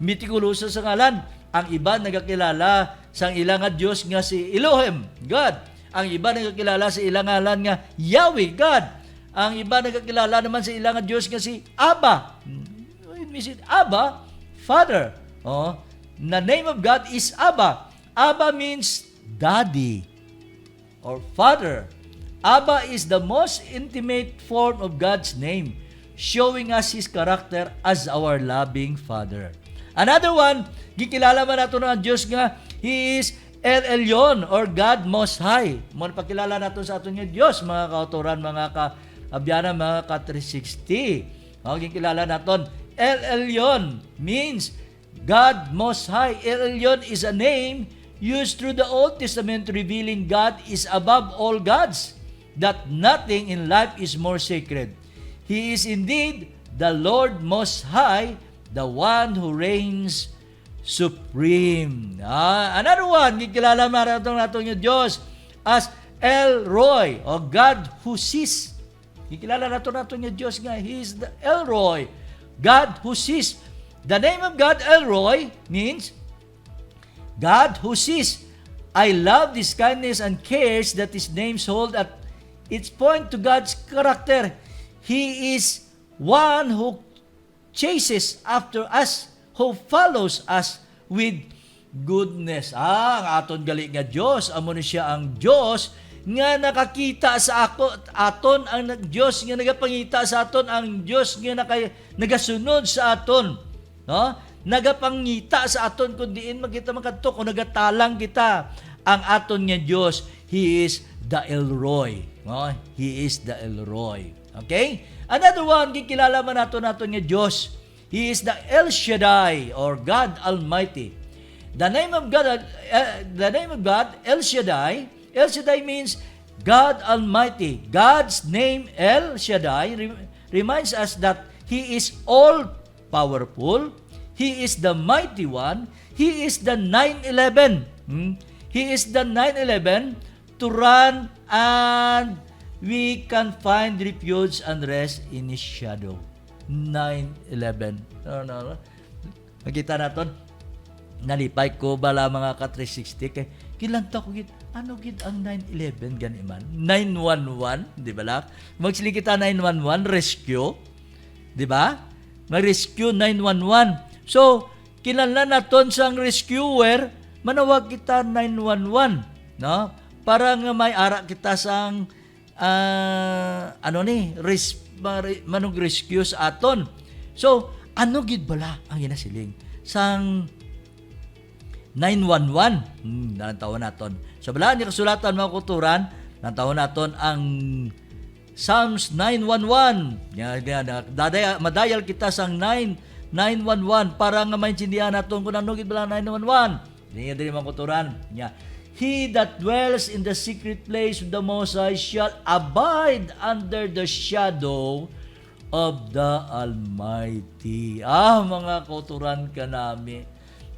Mitikuloso sa ngalan. Ang iba nagakilala sa ilang nga Dios nga si Elohim, God. Ang iba nagakilala sa ilang ngalan nga Yahweh, God. Ang iba nagakilala naman sa ilang nga Dios nga si Abba. Abba, Father. The name of God is Abba. Abba means daddy or father. Abba is the most intimate form of God's name, showing us His character as our loving Father. Another one, gikilala man nato ng Diyos nga, He is El Elyon or God Most High. Mo pagkilala nato sa aton nga Diyos, mga kauturan, mga kaabyanan, mga ka-360. Gikilala naton, El Elyon means God Most High. El Elyon is a name used through the Old Testament revealing God is above all gods, that nothing in life is more sacred. He is indeed the Lord Most High, the one who reigns supreme. Another one, gikilala natin yung Diyos as El Roy, or God who sees. Gikilala natin yung Diyos nga, He is the El Roy, God who sees. The name of God, El Roy, means God who sees. I love this kindness and cares that His names hold at its point to God's character. He is one who chases after us, who follows us with goodness. Ang aton gali nga Dios, amo ni siya ang Dios nga nakakita sa aton, ang Dios nga nagapangita sa aton, ang Dios nga nagasunod sa aton, nagapangita sa aton kun diin magkita makadto kung nagatalang kita ang aton nga Dios. He is the El Roy. He is the El Roy. Okay? Another one, gikilala man naton nga Diyos. He is the El Shaddai or God Almighty. The name of God, El Shaddai. El Shaddai means God Almighty. God's name, El Shaddai, reminds us that He is all powerful. He is the mighty one. He is the 911. He is the 911 to run and we can find refuge and rest in His shadow. 911. Nakita natin, nalipay ko bala mga ka-360 kay kilanta ko gid ano gid ang 911 ganiman 911 di ba la magsili kita 911 rescue di ba mag-rescue 911 so kinahanglan naton sang rescuer manawag kita 911 no para nga may ara kita sang manong rescue sa aton. So, ano gid bala ang ginasiling sang 911. Nantawa naton. Sa balaan niya kasulatan mga kuturan, nantawa naton ang Psalms 911. Madayal kita sang 911 para nga maintindihan naton kung ano gid bala 911. Diya diri mga kuturan. He that dwells in the secret place of the Most High shall abide under the shadow of the Almighty. Mga kuturan kanami.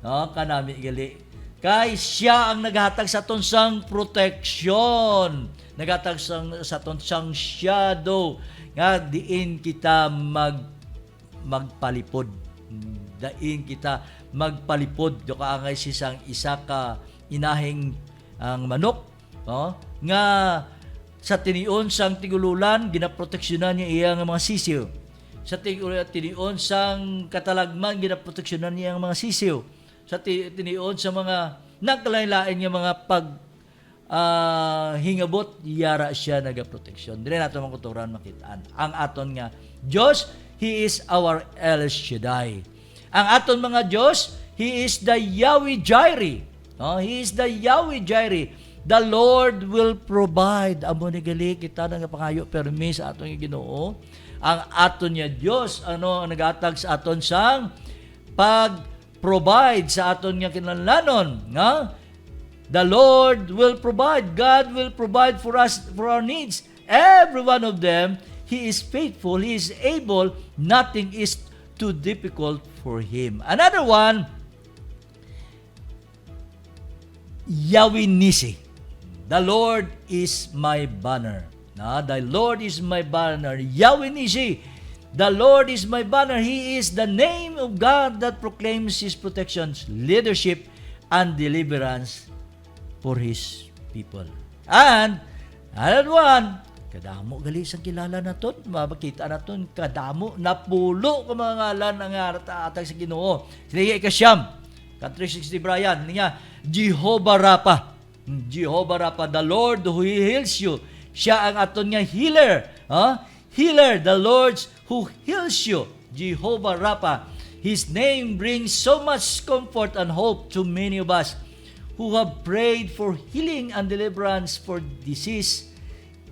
Kanami gali. Kay siya ang naghatag sa aton sang protection. Naghatag sa aton sang shadow. Nga diin kita magpalipod. Diin kita magpalipod. Do ka angay sisang isa ka inahing ang manok. Nga sa tinion sang tigululan, ginaproteksyonan niya iyang mga sisiw. Sa tinion sang katalagman, ginaproteksyonan niya ang mga sisiw. Sa tinion sa mga nagkalain-lain nga mga hingabot, yara siya nagaproteksyon. Dili nato mga kuturan makitaan. Ang aton nga Diyos, He is our El Shaddai. Ang aton mga Diyos, He is the Yahweh Jireh. He is the Yahweh Jireh. The Lord will provide. Amo ni gali kita nga pangayo permi sa aton nga Ginoo. Ang aton nga Dios ang nagatag sa aton sang provide sa aton nga kinahanglanon, the Lord will provide. God will provide for us for our needs. Every one of them, He is faithful, He is able, nothing is too difficult for Him. Another one, Yahweh Nisi. The Lord is my banner. The Lord is my banner. Yahweh Nisi. The Lord is my banner. He is the name of God that proclaims His protections, leadership, and deliverance for His people. And another one, kadamo gali sang kilala naton, mabakita naton kadamo napulo ka mga ngalan ang atag sa Ginoo. Sige ikasyam, 360 Brian niya, Jehovah Rapha. Jehovah Rapha, the Lord who heals you. Siya ang aton nga healer. Healer, the Lord who heals you. Jehovah Rapha. His name brings so much comfort and hope to many of us who have prayed for healing and deliverance for disease,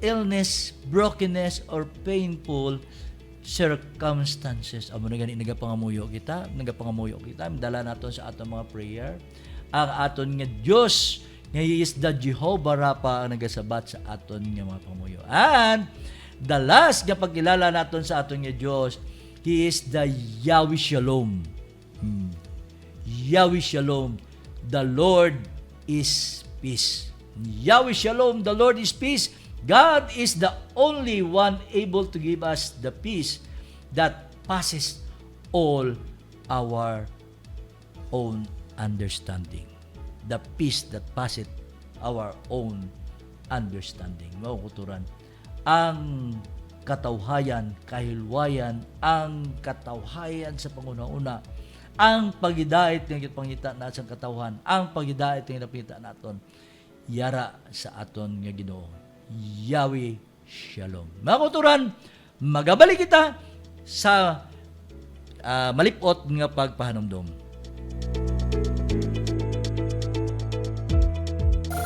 illness, brokenness, or painful circumstances. Amo na gani nagapangamuyo kita, dala naton sa atong mga prayer. Ang aton nga Dios, nga He is the Jehovah Rapha ang nagasabat sa aton nga mga pangamuyo. And the last nga pagkilala naton sa aton nga Dios, He is the Yahweh Shalom. Yahweh Shalom. The Lord is peace. Yahweh Shalom. The Lord is peace. God is the only one able to give us the peace that passes all our own understanding. The peace that passes our own understanding. Mga kuturan, ang katawhayan, kahilwayan, ang katawhayan sa panguna-una, ang pagidait ng pangita na sa katawhan, ang pagidait ng napita naton, yara sa aton nga Ginoo. Yahweh Shalom. Mga kuturan, magabalik kita sa malipot nga pagpahanumdom.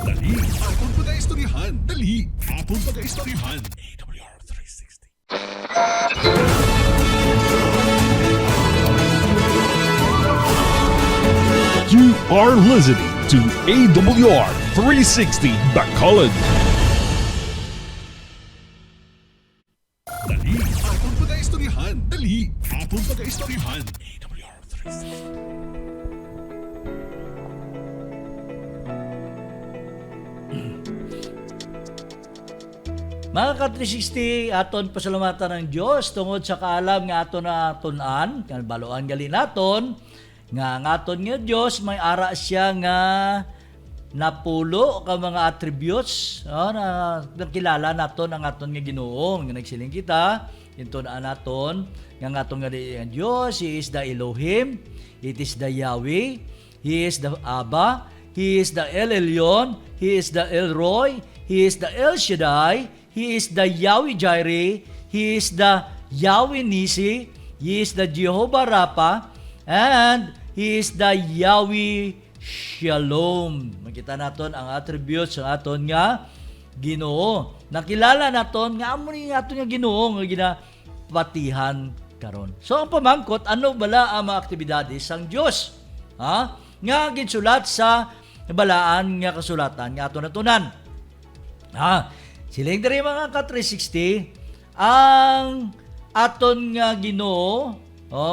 Dali, atong pag-aistoryahan. Dali, atong pag-aistoryahan. AWR 360. You are listening to AWR 360 Bacolod. Dali, atong pag-aistoryahan. Dali, atong pag-aistoryahan. AWR 360. Mga ka-360, aton pasalamatan ng Diyos tungod sa kaalam nga aton na tunan, kan baluan gali naton, nga aton nga Diyos may ara siya nga napulo ka mga attributes na nakilala naton ang aton nga Ginoo nga nagsiling kita, ito na naton nga aton nga Diyos. He is the Elohim, it is the Yahweh, He is the Abba, He is the El Elyon, He is the El Roy, He is the El Shaddai, He is the Yahweh Jireh, He is the Yahweh Nisi, He is the Jehovah Rapha, and He is the Yahweh Shalom. Makita naton ang attributes ng aton nga Ginoo. Nakilala naton nga amo ni aton nga Ginoo nga ginapatihan karon. So ang pamangkot, ano bala ang mga aktibidades sang Dios? Ha? Nga ginsulat sa balaan nga kasulatan nga aton natunan. Ha? Siling diri mga ka-360 ang aton nga Ginoo,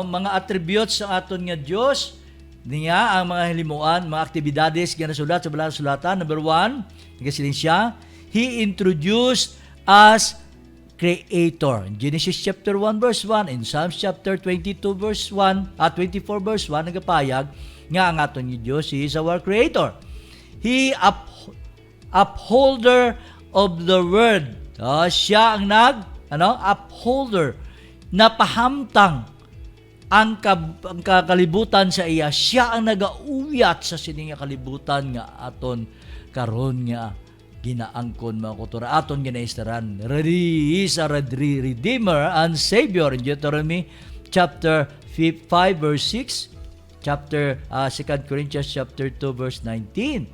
mga attributes sa aton nga Dios, niya ang mga hilimuan, mga aktibidades nga nasulat sa balang sulatan. Number 1, nagasiling siya, He introduced as Creator. In Genesis chapter 1 verse 1, in Psalms chapter 22 verse 1, 24 verse 1, nagapayag nga ang aton nga Dios, He is our Creator. He upholder of the word. Siya ang upholder, napahamtang ang kalibutan sa iya. Siya ang nagauyat sa sining kalibutan nga aton karon nga ginaangkon mga kutura, aton ginaistaran. He is a Redeemer and Savior. In Deuteronomy chapter 5 verse 6, chapter 2 Corinthians chapter 2 verse 19.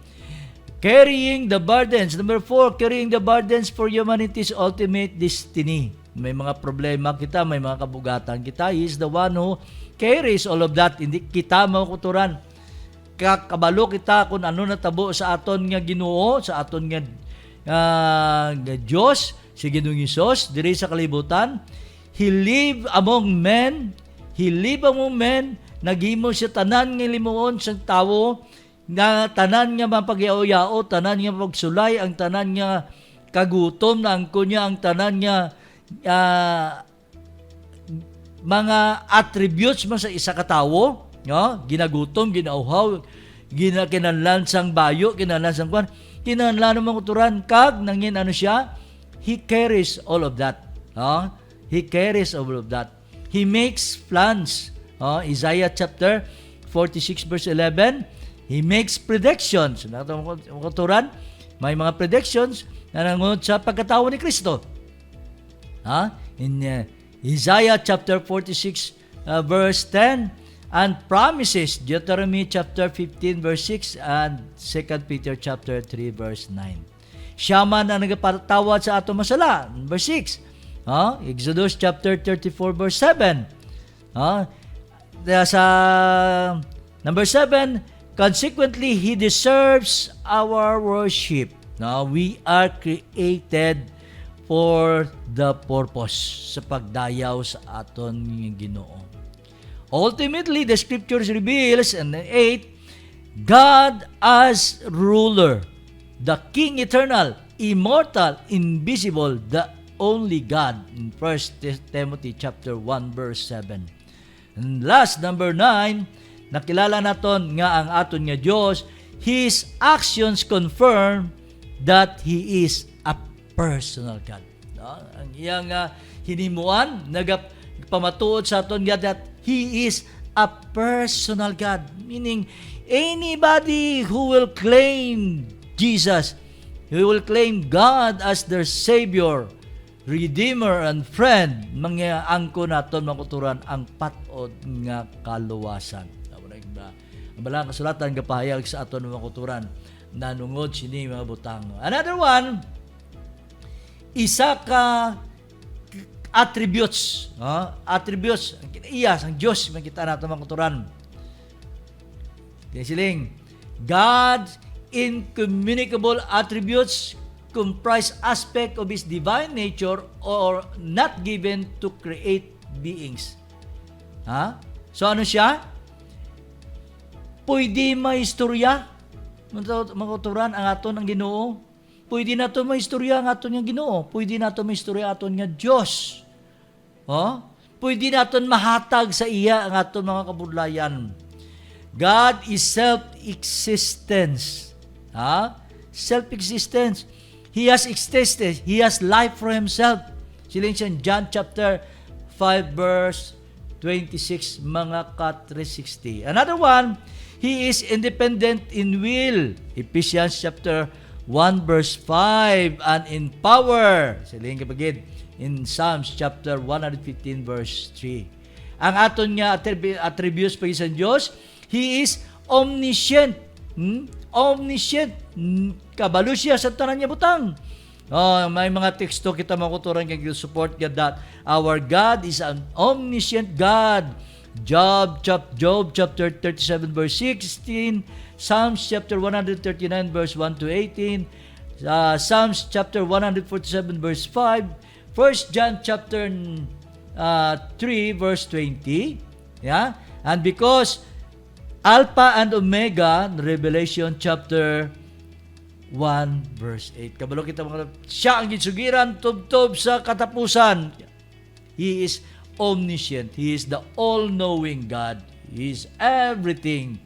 Carrying the burdens. Number 4, carrying the burdens for humanity's ultimate destiny. May mga problema kita, may mga kabugatan kita. He is the one who carries all of that. Hindi kita makuturan. Kakabalo kita kung ano natabo sa aton nga Ginoo, sa aton nga Diyos, si Ginoong Hesus, diri sa kalibutan. He live among men. Naghimo siya tanan nga limuon sa tawo, na tanan nga mapagyaw-yao, tanan nga pagsulay, ang tanan nga kagutom, na ang kunya, ang tanan nga mga attributes mo sa isa ka tawo, ginagutom, ginauhaw, kinanlan sang bayo, kinanlan sang kwan, kinanlan ng kuturan, kag nangin ano siya, He carries all of that. He carries all of that. He makes plans. Isaiah chapter 46 verse 11, He makes predictions. Kuturan, may mga predictions na nangunod sa pagkatao ni Kristo. In Isaiah chapter 46 verse 10, and promises, Deuteronomy chapter 15 verse 6 and 2 Peter chapter 3 verse 9. Siya man ang nagpatawad sa ato masala, verse 6. Exodus chapter 34 verse 7. Sa number 7, consequently, He deserves our worship. Now, we are created for the purpose, sa pagdayaw sa aton ng Ginoo. Ultimately, the scriptures reveals in 8, God as ruler, the King eternal, immortal, invisible, the only God, in 1 Timothy chapter 1 verse 7. And last, number 9, nakilala naton nga ang aton nga Dios, His actions confirm that He is a personal God. Ang iyang hinimuan, nagpamatuod sa aton nga that He is a personal God. Meaning, anybody who will claim Jesus, who will claim God as their Savior, Redeemer, and Friend, mga angko naton makuturan ang patod nga kaluwasan. Ang balang kasulatan kapahayag sa aton mga kuturan, nanungod sini mga butang. Another one, isa ka attributes. Attributes. Iya, sang Diyos, makita natin mga kuturan. Kaya siling, God's incommunicable attributes comprise aspect of His divine nature or not given to create beings. So ano siya? Pwede maistorya, mga kuturan, ang aton ang Ginoo. Pwede na ito maistorya ang aton nga Ginoo. Pwede na ito maistorya ang aton nga Diyos. Pwede na ito mahatag sa iya ang aton mga kabudlayan. God is self-existence. Self-existence. He has existed. He has life for Himself. Siling siya John chapter 5 verse 26, mga ka-360. Another one, He is independent in will. Ephesians chapter 1 verse 5, and in power. Siling kapagid in Psalms chapter 115 verse 3. Ang aton nga attributes pa sa Dios, He is omniscient. Omniscient. Kabalo siya sa tanan niya butang. May mga teksto kita makuturan kay support that our God is an omniscient God. Job chapter 37 verse 16, Psalms chapter 139 verse 1 to 18, Psalms chapter 147 verse 5, 1 John chapter 3 verse 20. Yeah? And because Alpha and Omega, Revelation chapter 1 verse 8. Kabalo kita mga siya ang gisugiran tubtob sa katapusan. He is omniscient. He is the all-knowing God. He is everything.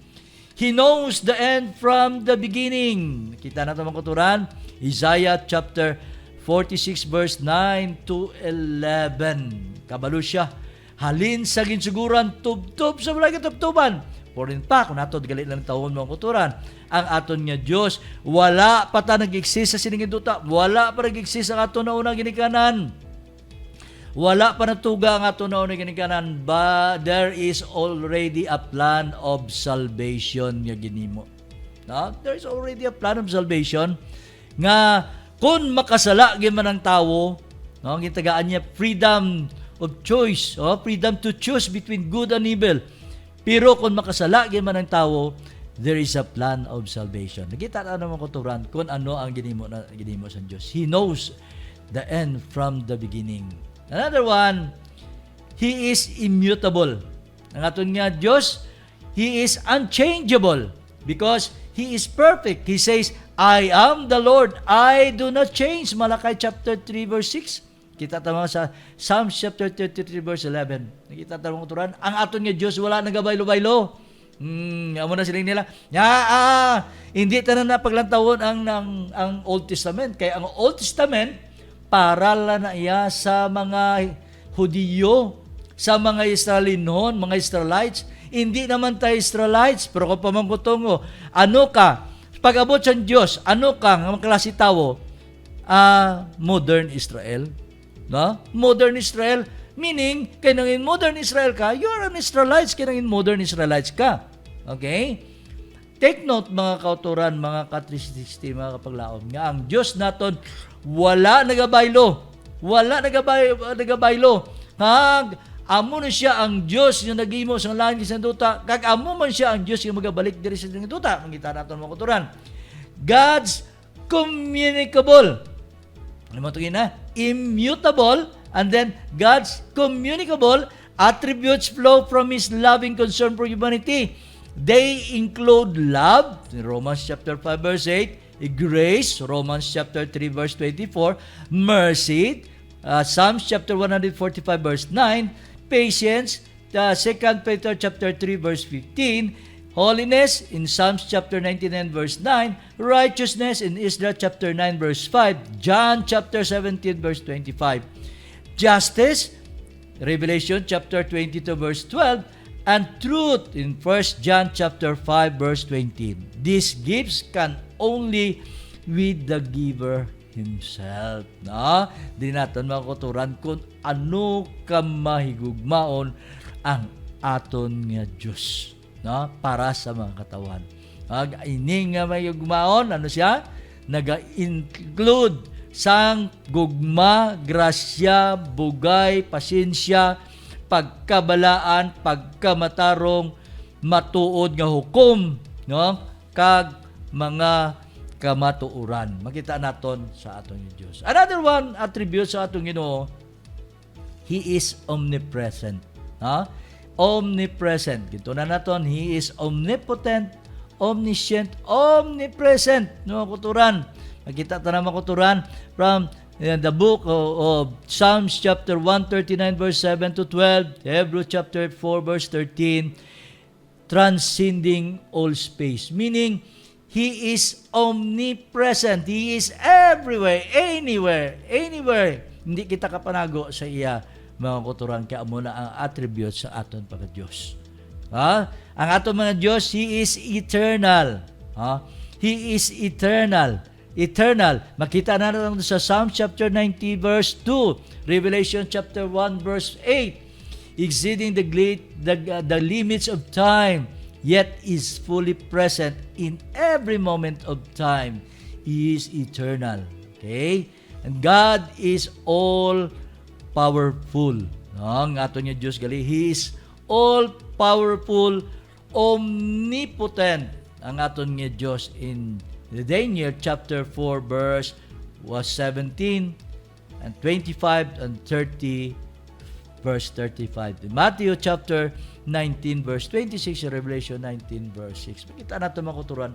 He knows the end from the beginning. Kita na ito mga kuturan. Isaiah chapter 46 verse 9 to 11. Kabalo siya. Halin sa ginsuguran tubtob sa mga katubtuban. Porin pa, kung nato galit lang taon mga kuturan, ang aton nga Diyos, wala pa ta nag-exist sa siningin duta, wala pa nag-exist ang aton na unang ginikanan. Wala pa natuga ang aton na unang ginikanan, but there is already a plan of salvation nga ginimo. No? There is already a plan of salvation nga kung makasala man ang tawo, no, gitagaan niya freedom of choice, freedom to choose between good and evil. Pero kung makasala man ang tawo, there is a plan of salvation. Nakita na naman kuturan kung ano ang ginimo sa Diyos. He knows the end from the beginning. Another one, He is immutable. Ang aton nga Diyos, He is unchangeable because He is perfect. He says, I am the Lord, I do not change. Malakay chapter 3 verse 6. Kita tama sa Psalms chapter 33 verse 11. Nakita tama kuturan, ang aton nga Diyos wala nagabaylo-baylo. Amo na siling nila. Hindi ta na napaglantawon ang Old Testament. Kaya ang Old Testament para na iya sa mga Hudiyo, sa mga Israelinon, mga Israelites. Hindi naman tayo Israelites, pero kung pamangkutungo, ano ka? Pag-abot sa Diyos, ano ka ng klase tawo? Modern Israel. No? Modern Israel, meaning, kaya nangin modern Israel ka, you are an Israelites, kaya nangin modern Israelites ka. Okay? Take note mga kauturan, mga ka-360, mga kapaglaom, nga ang Diyos naton, wala nagabaylo. Wala nagabaylo. Amo na siya ang Diyos yung nagimo sa langit sa duta, kag amo man siya ang Diyos yung magabalik diri sa duta. Mangita naton mga kauturan. God's communicable. Ano mo ito na? Immutable, and then God's communicable attributes flow from His loving concern for humanity. They include love, Romans chapter 5 verse 8, grace, Romans chapter 3 verse 24, mercy, Psalms chapter 145 verse 9, patience, 2 Peter chapter 3 verse 15, holiness in Psalms chapter 99 verse 9, righteousness in Ezra chapter 9 verse 5, John chapter 17 verse 25, justice, Revelation chapter 22 verse 12, and truth in 1 John chapter 5 verse 20. These gifts can only with the giver himself. No? Di natin makuturan kung ano ka mahigugmaon ang aton nga Diyos. No? Para sa mga katawan. Ini nga may gugmaon, ano siya? Naga-include sang gugma, grasya, bugay, pasensya, pagkabalaan, pagkamatarong, matuod nga hukom, no? Kag mga kamatuuran. Makita naton sa atong Diyos. Another one attribute sa atong Ginoo, He is omnipresent. No? Omnipresent. Gito na naton, He is omnipotent, omniscient, omnipresent. No, kuturan. Makita ta na makuturan from the book of Psalms chapter 139 verse 7 to 12, Hebrews chapter 4 verse 13, transcending all space. Meaning, He is omnipresent. He is everywhere, anywhere. Hindi kita kapanago sa iya, mga kuturan, kaya mo na ang attributes sa aton pagka-Diyos. Ang aton mga Diyos, He is eternal. He is eternal. Eternal. Makita na natin sa Psalm chapter 90 verse 2, Revelation chapter 1 verse 8, exceeding the limits of time. yet is fully present in every moment of time. He is eternal. Okay? And God is all powerful. Ang ato niya Diyos gali, He is all powerful, omnipotent. Ang ato niya Diyos in Daniel chapter 4 verse was 17 and 25 and 30 verse 35. In Matthew chapter 19 verse 26, Revelation 19 verse 6. Makita nato makuturan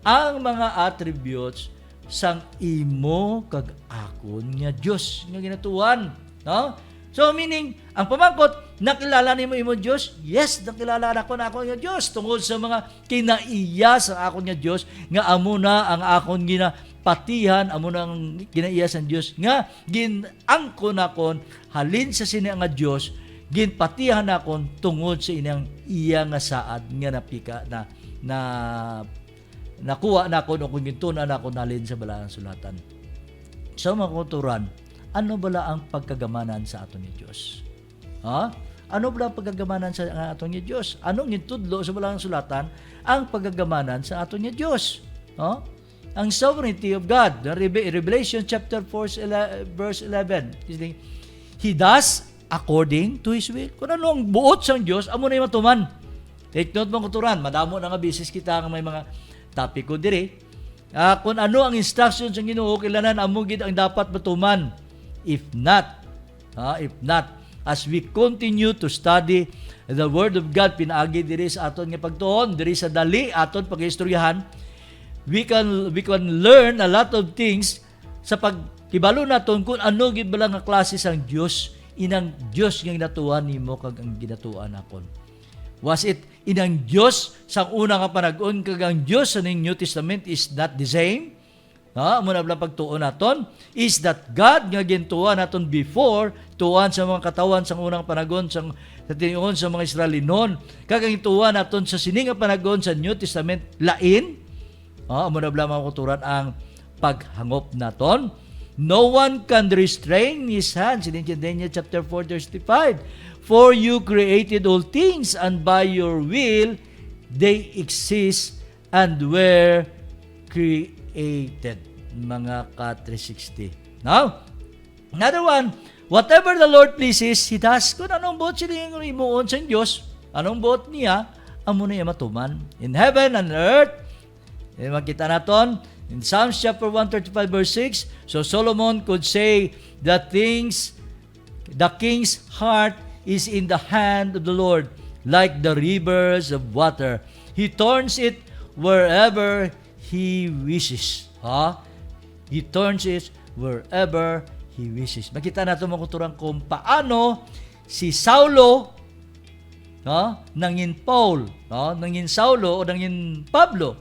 ang mga attributes sang imo kag akon nga Dios nga ginatuan, no? So meaning ang pamangkot, nakilala nimo imo Dios? Yes, nakilala nako na ako nga Dios tungod sa mga kinaiya sa akon nga Dios nga amo na ang akon ginapatihan, amo na ang kinaiya sa Dios nga ginangkon nakon halin sa sini nga Dios, ginpatihan nakon tungod sa inang iya nga saad nga napika na nakuha na ako o kung gintunan na ako nalin sa balaang sulatan. So mga kuturan, ano bala ang pagkagamanan sa aton ni Diyos? Ha? Ano bala ang pagkagamanan sa aton ni Diyos? Anong gintudlo sa balaang sulatan ang pagkagamanan sa aton ni Diyos? Ha? Ang sovereignty of God. Revelation chapter 4 verse 11. He does according to His will. Kung ano ang buot sang Diyos, amo na yung matuman. Take note mga kuturan, madamo na nga bisis kita nga may mga topic ko diri. Kung ano ang instructions ng Ginoo, kailangan amo gid ang dapat matuman. If not, as we continue to study the Word of God, pinaagi diri sa aton nga pagtuon, diri sa dali aton pag-istoryahan, we can learn a lot of things sa pagkibalo naton kung ano gid bala nga klase sang Dios, inang Dios nga ginatuan nimo kag ang ginatuan nakon. Was it inang Diyos sa una nga panag-on kag ang Diyos sa New Testament is not the same? Muna bala pagtuon naton is that God nga gintuan naton before tuan sa mga katawan sa unang panag-on sa tinuon sa mga Israelinon kag ang tuan naton sa sini nga panag-on sa New Testament lain. Muna bala mga kuturan ang paghangop naton. No one can restrain His hands in Daniel chapter 4 verse 35. For you created all things, and by your will they exist and were created. Mga ka-360. Now, another one, whatever the Lord pleases, He does. Kung anong buot siya yung imuon sa Diyos, anong buot niya, amo na iya matuman. In heaven and earth, makita naton, in Psalms chapter 135 verse 6, so Solomon could say the king's heart is in the hand of the Lord, like the rivers of water. He turns it wherever He wishes. He turns it wherever He wishes. Makita natin mga kuturang kung paano si Saulo, nangin Paul, nangin Saulo o nangin Pablo.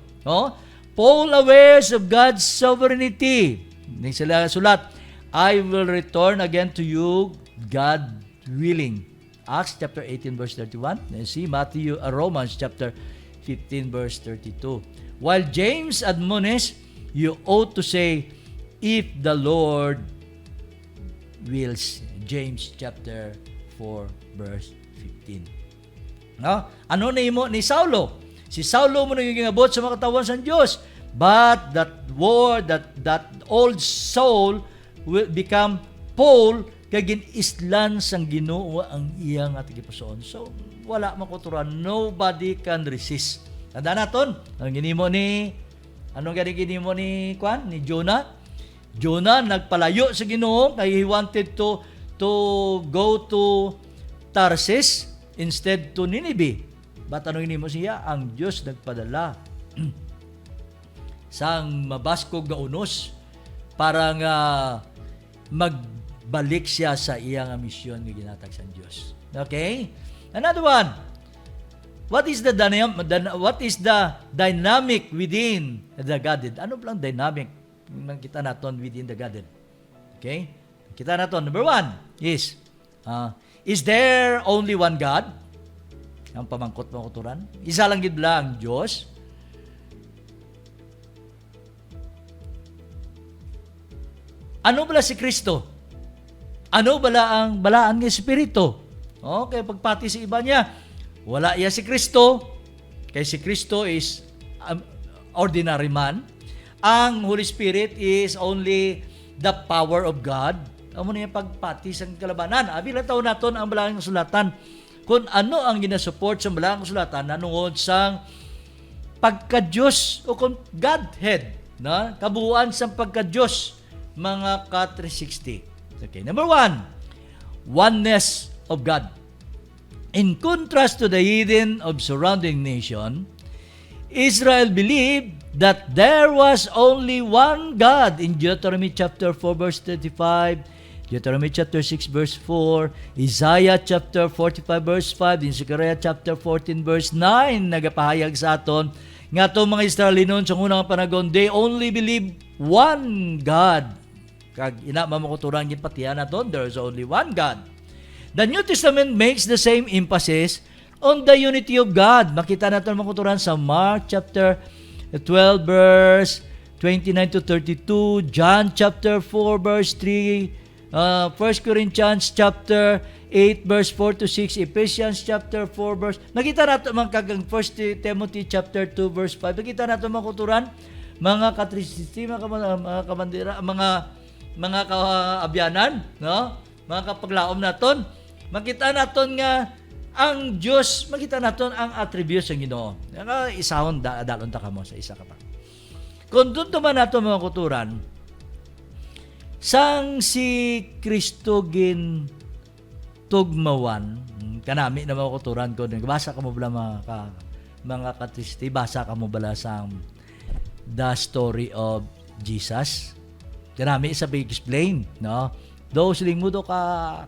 Paul awares of God's sovereignty. Nang sila sulat, I will return again to you, God willing. Acts chapter 18 verse 31. And see Romans chapter 15 verse 32. While James admonished, you ought to say, if the Lord wills. James chapter 4 verse 15. Ano na imo ni Saulo? Si Saulo mo naging abot sa mga katawan sa Diyos. But that old soul will become Paul kagin islan sang Ginoo ang iyang atigipuson. So wala makuturan, nobody can resist. Tanda naton, anong ginimo ni Kwan, ni Jonah? Jonah nagpalayo sa Ginoo kay he wanted to go to Tarsis instead to Nineveh. But anong ginimo siya? Ang Diyos nagpadala sang mabaskog nga unos para nga magbalik siya sa iyang misyon nga ginatag sa Dios. Okay? Another one. What is the dynamic within the Godhead? Ano bang dynamic kita naton within the Godhead? Okay? Kita naton. Number one is there only one God? Ang pamangkot mo kuturan. Isa lang gid ang Diyos. Ano bala si Kristo? Ano bala ang balaan ng Espiritu? Okay, pagpati sa iba niya, wala iya si Kristo, Kay si Kristo is ordinary man. Ang Holy Spirit is only the power of God. Amo na yung pagpati sa kalabanan. Abi lang taon naton ang Balaang Kasulatan kung ano ang ginasupport sa Balaang Kasulatan nanungod sa pagka-Diyos o kung Godhead, na kabuuan sa pagka-Diyos, mga ka-360. Okay, number 1, oneness of God. In contrast to the heathen of surrounding nation, Israel believed that there was only one God in Deuteronomy chapter 4 verse 35, Deuteronomy chapter 6 verse 4, Isaiah chapter 45 verse 5, in Zechariah chapter 14 verse 9, nagapahayag sa aton nga itong mga Israelinon sa unang panahon, they only believe one God. Kag ina mamakuturan yung patihan naton, there's only one God. The New Testament makes the same emphasis on the unity of God. Makita natin makuturan sa Mark chapter 12 verse 29 to 32, John chapter 4 verse 3, 1 Corinthians chapter 8 verse 4 to 6, Ephesians chapter 4 verse. Nakita natin kagang 1 Timothy chapter 2 verse 5. Nakita natin makuturan mga ka-360, mga kamandira, mga kaabyanan, no? Mga kapaglaom naton. Makita naton nga ang Diyos, makita naton ang attributes ng Ginoo. Nga isahon dalon ta kamo sa isa ka pa. Kung doon naman naton mga kuturan, sang si Kristo gin tugmawan, kanami na mga kuturan ko, basa ka mo bala mga katristi, basa ka mo bala sa The Story of Jesus. Kanami sa pag-explain, no? Do siling mo do ka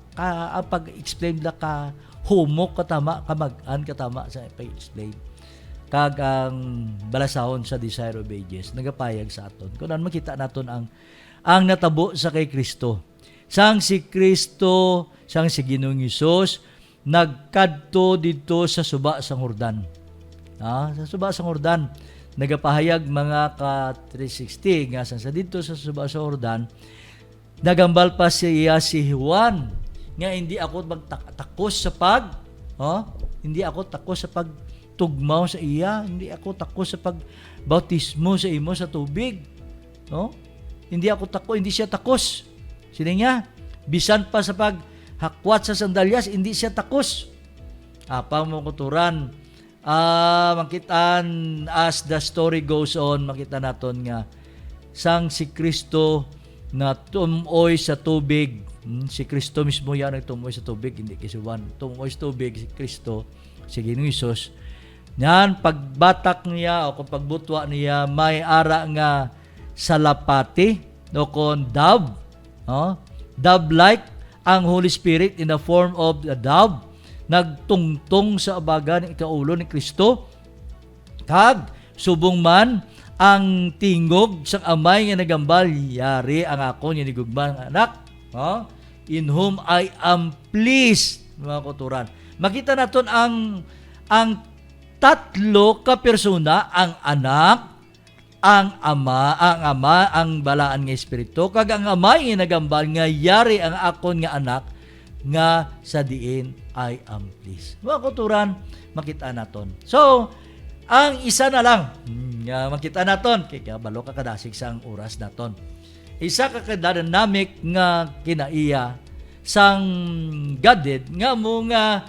pag-explain la ka humok katama kamag-an katama sa pag-explain. Kag ang balasahon sa Desire of Ages nagapayag sa aton. Kunan makita naton ang natabo sa kay Kristo. Sang si Kristo, sang si Ginoong Hesus nagkadto dito sa suba sang Jordan. Sa suba sang Jordan nagapahayag mga ka-360 nga sa dito sa suba sa Jordan nagambal pa siya si Juan nga hindi ako magtakos sa hindi ako takos sa pagtugmaw sa iya, hindi ako takos sa pagbautismo sa imo sa tubig, no? Hindi siya takos. Sino niya? Bisan pa sa paghakwat sa sandalyas, hindi siya takos. Apang makuturan, makitaan as the story goes on, makita naton nga sang si Kristo na tumoy sa tubig. Si Kristo mismo yan ang tumoy sa tubig, hindi kasi Juan. Tumoy sa tubig si Kristo, si Ginoong Hesus. Yan, pagbatak niya o kung pagbutwa niya, may ara nga salapati o kung dove. Dove-like ang Holy Spirit in the form of a dove. Nagtungtong sa abaga ng ikaulo ni Kristo. Kag, subong man ang tingog sa amay nga nagambal, yari ang ako niya ni Gugman anak. In whom I am pleased, mga kuturan. Makita naton ang tatlo ka persona, ang anak, ang ama, ang balaan nga espiritu, kag ang amay nga nagambal nga yari ang akon nga anak nga sa diin I am pleased. Mga kuturan, makita naton. So, ang isa na lang nga makita naton, kaya balo ka kadasig sang oras naton. Isa ka ka-dynamic nga kinaiya sang Godhead nga mo nga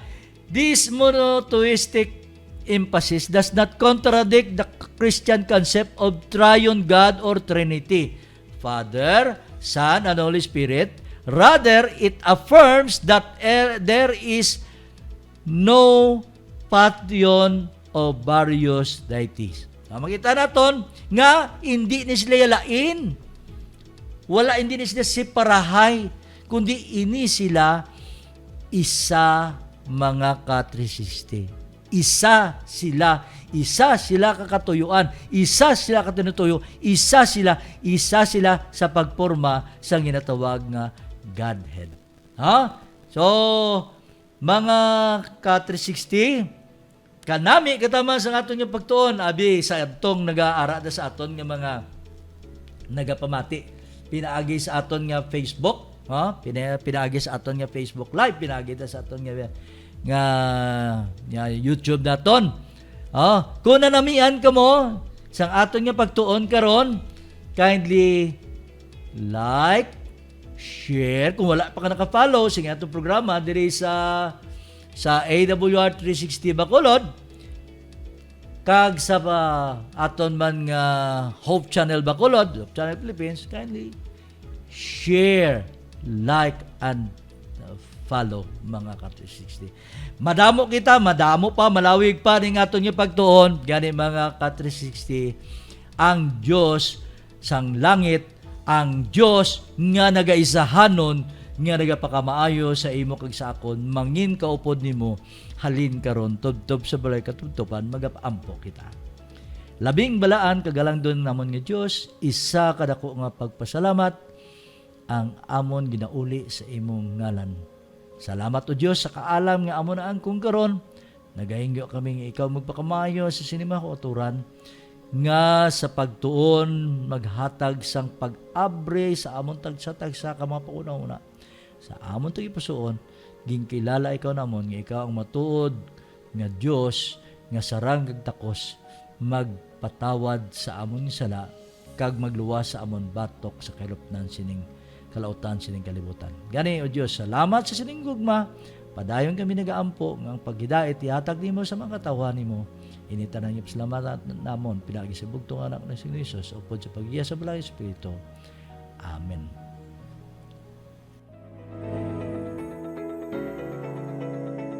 this monotheistic emphasis does not contradict the Christian concept of triune God or Trinity, Father, Son, and Holy Spirit. Rather, it affirms that there is no pantheon of various deities. Makita naton nga hindi ni sila yalain. Hindi ni sila separahay, kundi ini sila isa mga ka-360. Isa sila kakatuyuan, isa sila katinutuyo, isa sila sa pagporma sa ginatawag nga Godhead. So, mga ka-360, kanami katama sa aton yung pagtuon, abi sa atong nag-aara sa aton nga mga nagapamati. Pinaagi sa aton nga Facebook, pinaagi sa aton nga Facebook Live, pinaagi sa aton nga YouTube naton. Kung nanamian ka mo sang aton nga pagtuon karon, kindly like, share kung wala pa ka naka-follow sa atong programa diri sa AWR 360 Bacolod, kag sa aton man nga Hope Channel Bacolod, Hope Channel Philippines, kindly share, like, and follow mga ka-360. Madamo kita, madamo pa, malawig pa ning aton nga pagtuon, gani mga ka-360, ang Dios sang langit, ang Dios nga nagaisahanon, nga nagapakamaayo sa imo kag sa akon, mangin kaupod nimo, halin karon tubtob sa balay katubtoban, magapaampo kita. Labing balaan kagalang don namon nga Dios, isa kadako nga pagpasalamat ang amon ginauli sa imong ngalan. Salamat o Diyos sa kaalam nga amo na ang kung karon. Nagahingyo kami nga ikaw magpakamayo sa sinima ko uturan nga sa pagtuon maghatag sang pag-abre sa amon tagsa-tagsa ka mga pauna-una. Sa amon to ipasuon, gingkilala ikaw namon nga ikaw ang matuod nga Diyos nga sarang kag takos magpatawad sa amon sala kag magluwas sa amon batok sa kalupnan sining kalautan sining kalibutan. Gani o Dios, salamat sa sining gugma. Padayon kami nagaampo nga ang paghidait ihatag nimo sa mga katawan nimo. Initanan niyo salamat namon pinagi sa bugtong anak ng Hesus upod sa paggiya sa balay espiritu. Amen.